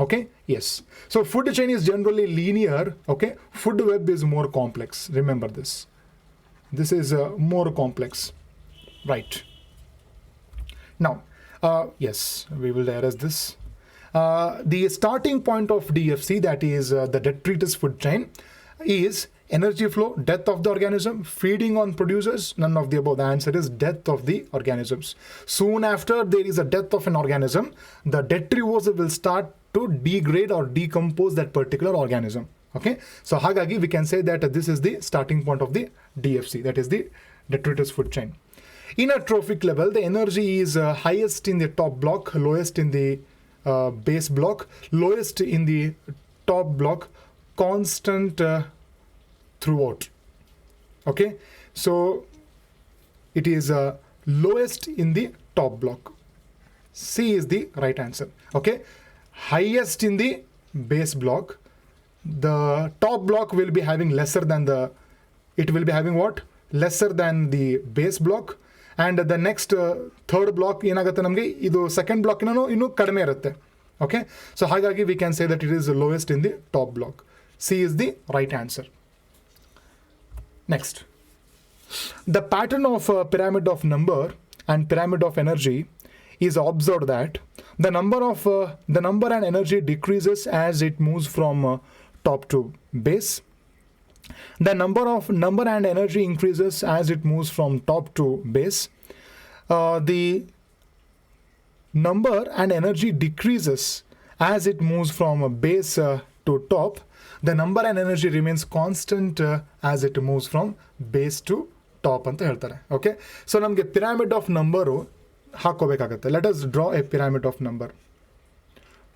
Okay, yes. So food chain is generally linear. Okay, food web is more complex. Remember this. This is more complex, right? Now, yes, we will erase this. The starting point of DFC, that is the detritus food chain, is energy flow, death of the organism, feeding on producers, none of the above. The answer is death of the organisms. Soon after there is a death of an organism, the detritus will start to degrade or decompose that particular organism. Okay, so hagagi we can say that this is the starting point of the DFC, that is the detritus food chain. In a trophic level, the energy is highest in the top block, lowest in the base block, lowest in the top block, constant throughout. Okay, so it is lowest in the top block. C is the right answer. Okay, highest in the base block, the top block will be having lesser than the, it will be having what? Lesser than the base block, and the next third block ಏನಾಗುತ್ತೆ ನಮಗೆ, ಇದು second block ಇನ್ನೂ ಕಡಿಮೆ ಇರುತ್ತೆ. Okay, so ಹಾಗಾಗಿ we can say that it is the lowest in the top block. C is the right answer. Next, the pattern of pyramid of number and pyramid of energy is observed that the number and energy decreases as it moves from top to base. The number and energy increases as it moves from top to base. The number and energy decreases as it moves from base to top. the number and energy remains constant as it moves from base to top ಅಂತ ಹೇಳ್ತಾರೆ. Okay, so ನಮಗೆ pyramid of number ಹಾಕೋಬೇಕಾಗತ್ತೆ. Let us draw a pyramid of number,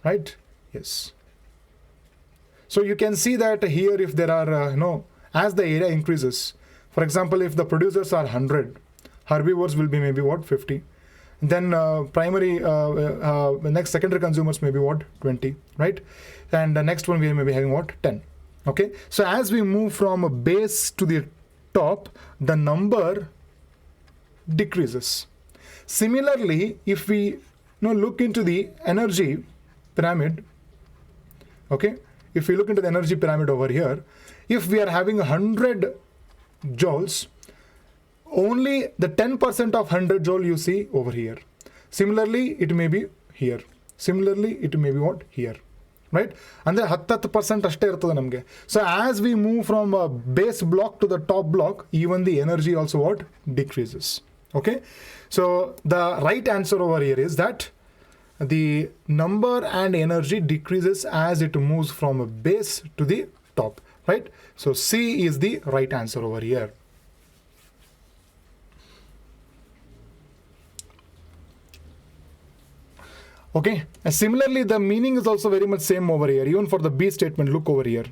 right? Yes. So you can see that here if there are, as the area increases, for example, if the producers are 100, herbivores will be maybe what, 50. Then primary, next secondary consumers may be what, 20, right? And the next one we may be having what, 10. Okay, so as we move from a base to the top, the number decreases. Similarly, if we look into the energy pyramid, okay, if we look into the energy pyramid over here, if we are having 100 joules, only the 10% of 100 joule you see over here. Similarly, it may be here. Similarly, it may be what? Here. Right? And then 10% ಅಷ್ಟೇ ಇರ್ತದೆ ನಮಗೆ. So as we move from a base block to the top block, even the energy also what? Decreases. Okay? So the right answer over here is that the number and energy decreases as it moves from a base to the top, right? So C is the right answer over here. Okay, and similarly the meaning is also very much same over here. Even for the B statement, look over here.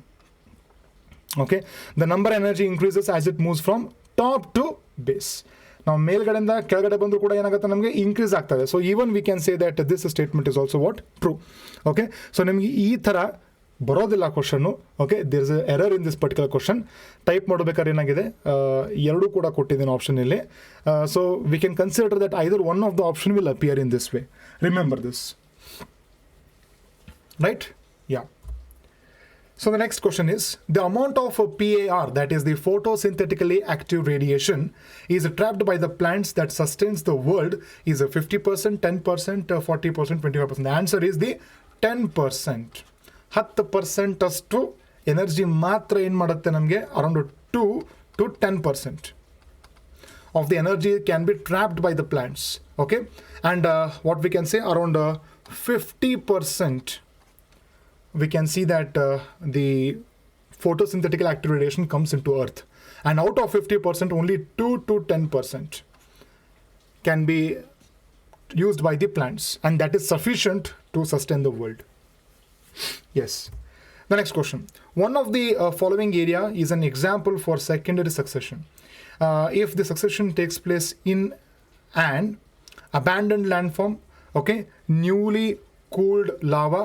Okay, the number energy increases as it moves from top to base. ನಾವು ಮೇಲ್ಗಡೆಯಿಂದ ಕೆಳಗಡೆ ಬಂದರೂ ಕೂಡ ಏನಾಗುತ್ತೆ, ನಮಗೆ increase ಆಗ್ತದೆ. So even we can say that this statement is also what, true. Okay, so ನಿಮಗೆ ಈ ಥರ ಬರೋದಿಲ್ಲ question. Okay, there is a error in this particular question. Type ಮಾಡಬೇಕಾದ್ರೆ ಏನಾಗಿದೆ, ಎರಡೂ ಕೂಡ ಕೊಟ್ಟಿದ್ದೀನಿ ಆಪ್ಷನ್ ಇಲ್ಲಿ. So we can consider that either one of the option will appear in this way. Remember this, right? Yeah. So the next question is, the amount of PAR, that is the photosynthetically active radiation, is trapped by the plants that sustains the world is a 50%, 10%, 40%, 25%. The answer is the 10%. 10% ಅಷ್ಟು energy ಮಾತ್ರ ಏನು ಮಾಡುತ್ತೆ ನಮಗೆ, around 2 to 10% of the energy can be trapped by the plants. Okay, and what we can say, around 50%. We can see that the photosynthetical active radiation comes into Earth, and out of 50%, only 2 to 10% can be used by the plants, and that is sufficient to sustain the world. Yes. The next question. One of the following area is an example for secondary succession. If the succession takes place in an abandoned landform, okay, newly cooled lava,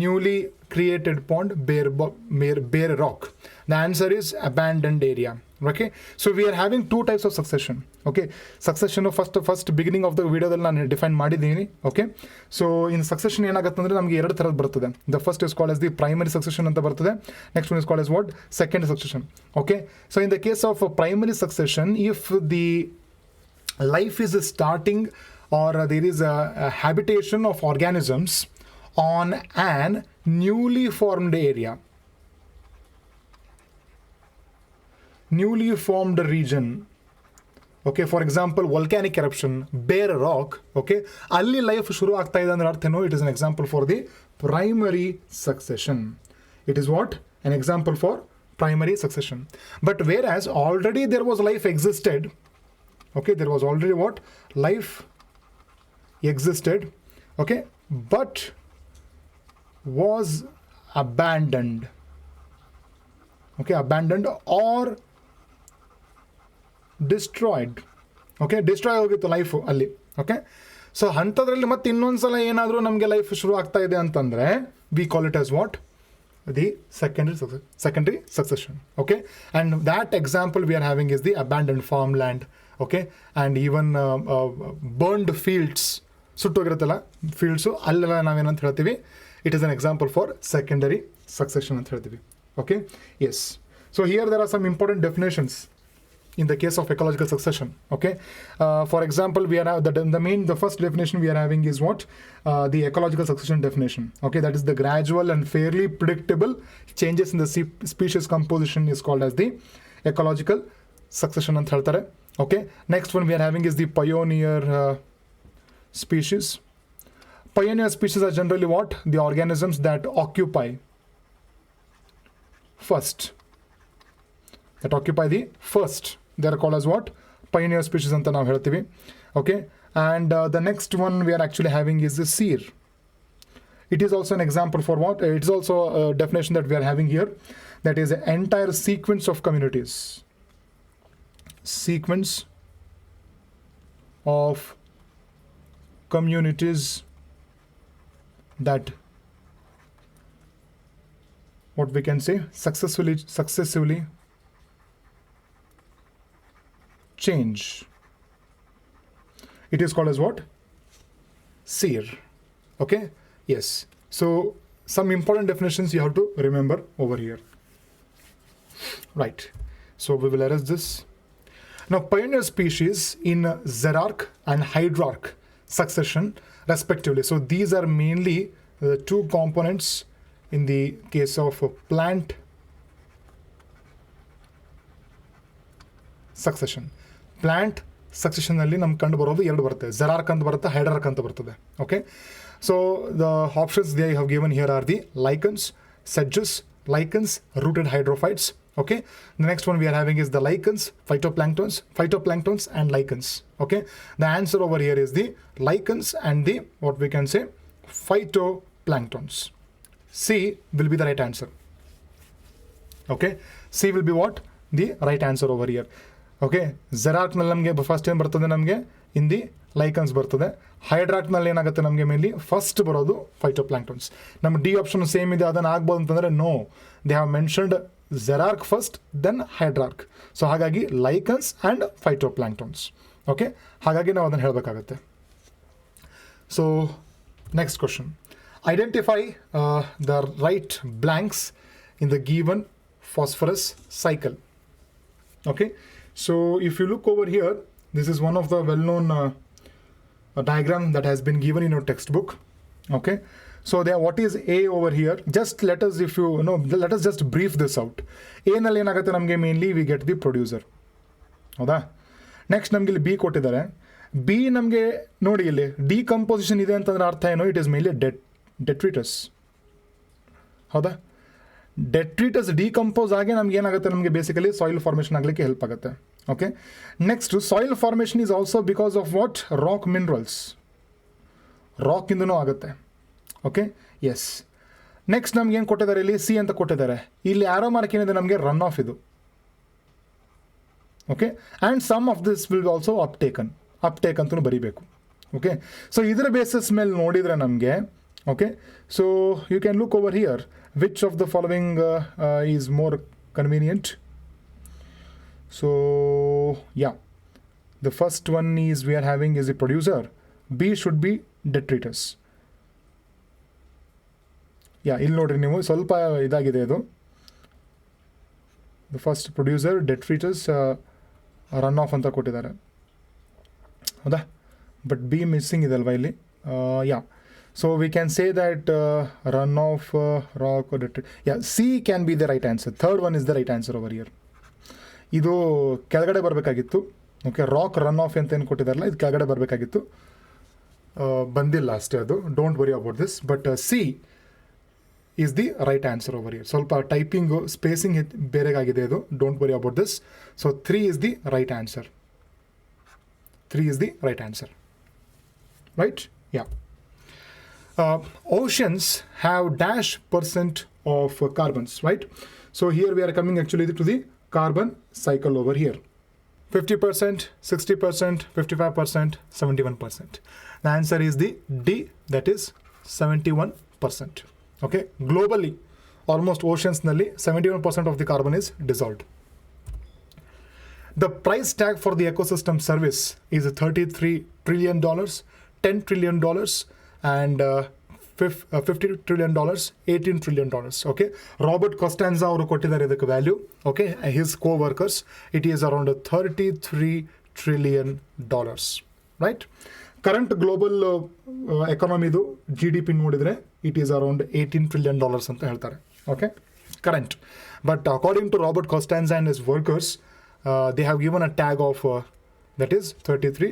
newly created pond, bare rock. The answer is abandoned area. Okay, so we are having two types of succession. Okay, succession of first beginning of the video dalli ನಾನು define ಮಾಡಿದ್ದೀನಿ. Okay, so in succession ಏನಾಗುತ್ತೆ ಅಂದರೆ ನಮಗೆ ಎರಡು ಥರದ್ದು ಬರ್ತದೆ. The first is called as the primary succession ಅಂತ ಬರ್ತದೆ. Next one is called as what, second succession. Okay, so in the case of primary succession, if the life is starting or there is a habitation of organisms on an newly formed area, newly formed region. Okay, for example, volcanic eruption, bare rock. Okay, alli life shuru aagta ide andre artheno, it is an example for the primary succession. It is what, an example for primary succession. But whereas already there was life existed, okay, there was already what, life existed, okay, but was abandoned. Okay, abandoned or destroyed. Okay, destroy ಹೋಗಿತ್ತು life ಅಲ್ಲಿ. Okay, so ಅಂಥದ್ರಲ್ಲಿ ಮತ್ತೆ ಇನ್ನೊಂದ್ಸಲ ಏನಾದರೂ ನಮಗೆ life ಶುರು ಆಗ್ತಾ ಇದೆ ಅಂತಂದರೆ, we call it as what, the secondary succession. Okay, and that example we are having is the abandoned farmland. Okay, and even burned fields, ಸುಟ್ಟೋಗಿರುತ್ತಲ್ಲ fields, ಅಲ್ಲೆಲ್ಲ ನಾವೇನಂತ ಹೇಳ್ತೀವಿ, it is an example for secondary succession ಅಂತ ಹೇಳ್ತೀವಿ. Okay, yes. So here there are some important definitions in the case of ecological succession. Okay, for example, we are the first definition we are having is what, the ecological succession definition. Okay, that is the gradual and fairly predictable changes in the species composition is called as the ecological succession ಅಂತ ಹೇಳ್ತಾರೆ. Okay, next one we are having is the pioneer species. Pioneer species are generally what, the organisms that occupy first. That occupy the first. They are called as what? Pioneer species anta ನಾವು ಹೇಳ್ತೀವಿ. Okay, and the next one we are actually having is the seer. It is also an example for what? It is also a definition that we are having here. That is an entire sequence of communities. Sequence of communities that what we can say successively change. It is called as what? Seer. Okay, yes. So some important definitions you have to remember over here. Right, so we will erase this. Now pioneer species in xerarch and hydrarch succession respectively. So these are mainly the two components in the case of plant succession. Plant succession alli nam ಕಂಡು ಬರೋದು ಎರಡು ಬರುತ್ತೆ. xerarch ಅಂತ ಬರುತ್ತೆ, hydrarch ಅಂತ ಬರ್ತದೆ. Okay, so the options they have given here are the lichens, sedges, lichens, rooted hydrophytes. Okay, the next one we are having is the lichens, phytoplanktons and lichens. Okay, the answer over here is the lichens and the what we can say phytoplanktons. C will be the right answer. Okay, C will be what? The right answer over here. Okay, xerarch ನಲ್ಲಿ ನಮಗೆ first ಏನು ಬರ್ತದೆ, ನಮಗೆ in the lichens ಬರ್ತದೆ. hydrarch ನಲ್ಲಿ ಏನಾಗುತ್ತೆ ನಮಗೆ mainly first ಬರೋದು phytoplanktons. ನಮ್ಮ ಡಿ ಆಪ್ಷನ್ ಸೇಮ್ ಇದೆ, ಅದನ್ನು ಆಗ್ಬೋದು ಅಂತಂದರೆ no, they have mentioned xerarch first then hydrarch. So ಹಾಗಾಗಿ lichens and phytoplanktons. ಓಕೆ, ಹಾಗಾಗಿ ನಾವು ಅದನ್ನು ಹೇಳಬೇಕಾಗುತ್ತೆ. So next question, identify the right blanks in the given phosphorus cycle. Okay, so if you look over here, this is one of the well-known diagram that has been given in your textbook. Okay, so there, what is A over here? Just let us, if you know, let us just brief this out. A ನಲ್ಲಿ ಏನಾಗುತ್ತೆ ನಮಗೆ mainly we get the producer. ಹೌದಾ? Next ನಮಗೆ ಇಲ್ಲಿ B ಕೊಟ್ಟಿದ್ದಾರೆ. B ನಮಗೆ ನೋಡಿ ಇಲ್ಲಿ ಡಿಕಂಪೋಸಿಷನ್ ಇದೆ ಅಂತಂದ್ರೆ ಅರ್ಥ ಏನು? It is mainly detritus. ಹೌದಾ? detritus ಡಿಕಂಪೋಸ್ ಆಗಿ ನಮ್ಗೆ ಏನಾಗುತ್ತೆ, ನಮಗೆ ಬೇಸಿಕಲಿ ಸಾಯಿಲ್ ಫಾರ್ಮೇಷನ್ ಆಗಲಿಕ್ಕೆ ಹೆಲ್ಪ್ ಆಗುತ್ತೆ. Okay, next soil formation is also because of what? Rock minerals, rock ಇಂದನೂ ಆಗುತ್ತೆ. Okay, S. ನೆಕ್ಸ್ಟ್ ನಮ್ಗೆ ಏನು ಕೊಟ್ಟಿದ್ದಾರೆ ಇಲ್ಲಿ? ಸಿ ಅಂತ ಕೊಟ್ಟಿದ್ದಾರೆ. ಇಲ್ಲಿ ಆರೋ ಮಾರ್ಕ್ ಏನಿದೆ ನಮಗೆ? ರನ್ ಆಫ್ ಇದು. Okay, and some of this will also uptake ಅಂತಲೂ ಬರೀಬೇಕು. ಓಕೆ, ಸೊ ಇದರ ಬೇಸಿಸ್ ಮೇಲೆ ನೋಡಿದರೆ ನಮಗೆ, okay, so you can look over here which of the following is more convenient. So yeah, the first one is we are having is a producer. B should be detritus. Yeah, ಇಲ್ಲಿ ನೋಡ್ರಿ ನೀವು ಸ್ವಲ್ಪ ಇದಾಗಿದೆ ಇದು. The first producer detritus run off ಅಂತ ಕೊಟ್ಟಿದ್ದಾರೆ. ಹೌದಾ? But B missing ಇದೆ ಅಲ್ವಾ ಇಲ್ಲಿ? yeah, so we can say that runoff rock or yeah, C can be the right answer. Third one is the right answer over here. ಇದು ಕೆಳಗಡೆ ಬರಬೇಕಾಗಿತ್ತು. Okay, rock run of ಅಂತ ಏನು ಕೊಟ್ಟಿದ್ದಾರಲ್ಲ, ಇದು ಕೆಳಗಡೆ ಬರಬೇಕಾಗಿತ್ತು, ಬಂದಿಲ್ಲ ಅಷ್ಟೇ. ಅದು don't worry about this. But C is the right answer over here. ಸ್ವಲ್ಪ ಟೈಪಿಂಗು ಸ್ಪೇಸಿಂಗ್ ಬೇರೆಗಾಗಿದೆ ಇದು, don't worry about this. So 3 is the right answer. 3 is the right answer. Right? Yeah. Oceans have dash percent of carbons, right? So here we are coming actually to the carbon cycle over here. 50%, 60%, 55%, 71%. The answer is the D, that is 71%. Okay, globally, almost oceans nalli 71% of the carbon is dissolved. The price tag for the ecosystem service is $33 trillion, $10 trillion, and $50 trillion, $18 trillion. Okay, Robert Costanza ಅವರು ಕೊಟ್ಟಿದ್ದಾರೆ ಇದಕ್ಕೆ value. Okay, his co-workers, it is around $33 trillion. Right? Current global ಎಕಾನಮಿದು GDP ನೋಡಿದರೆ it is around $18 trillion ಅಂತ ಹೇಳ್ತಾರೆ. Okay, current. But according to Robert Costanza and his workers, they have given a tag of that is $33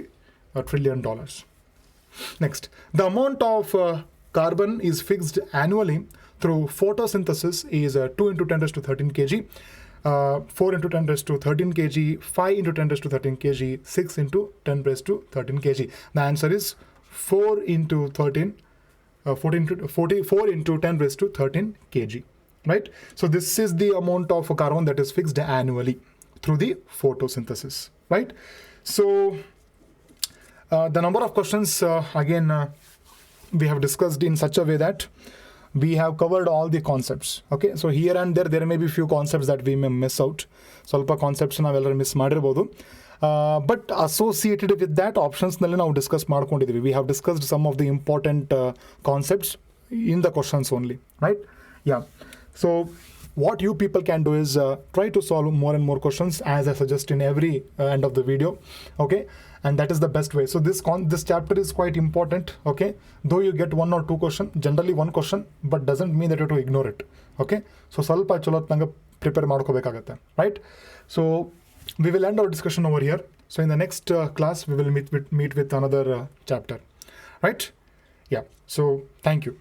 trillion. Next, the amount of carbon is fixed annually through photosynthesis is 2 into 10 raised to 13 kg, 4 into 10 raised to 13 kg, 5 into 10 raised to 13 kg, 6 into 10 raised to 13 kg. The answer is 4 into 13, 44 into 10 raised to 13 kg, right? So this is the amount of carbon that is fixed annually through the photosynthesis, right? So the number of questions, again, we have discussed in such a way that we have covered all the concepts. Okay, so here and there may be few concepts that we may miss out. ಸ್ವಲ್ಪ concepts ನಾವೆಲ್ಲರೂ miss ಮಾಡಿರ್ಬೋದು. But associated with that options-ನಲ್ಲಿ ನಾವು discuss ಮಾಡ್ಕೊಂಡಿದ್ದೀವಿ. We have discussed some of the important concepts in the questions only, right? Yeah. So what you people can do is try to solve more and more questions as I suggest in every end of the video. Okay, and that is the best way. So this chapter is quite important. Okay, though you get 1 or 2 question, generally 1 question, but doesn't mean that you have to ignore it. Okay, so ಸ್ವಲ್ಪ ಚಲೋತ್ನಂಗೆ prepare ಮಾಡ್ಕೋಬೇಕಾಗತ್ತೆ, right? So we will end our discussion over here. So in the next class we will meet with another chapter, right? Yeah, so thank you.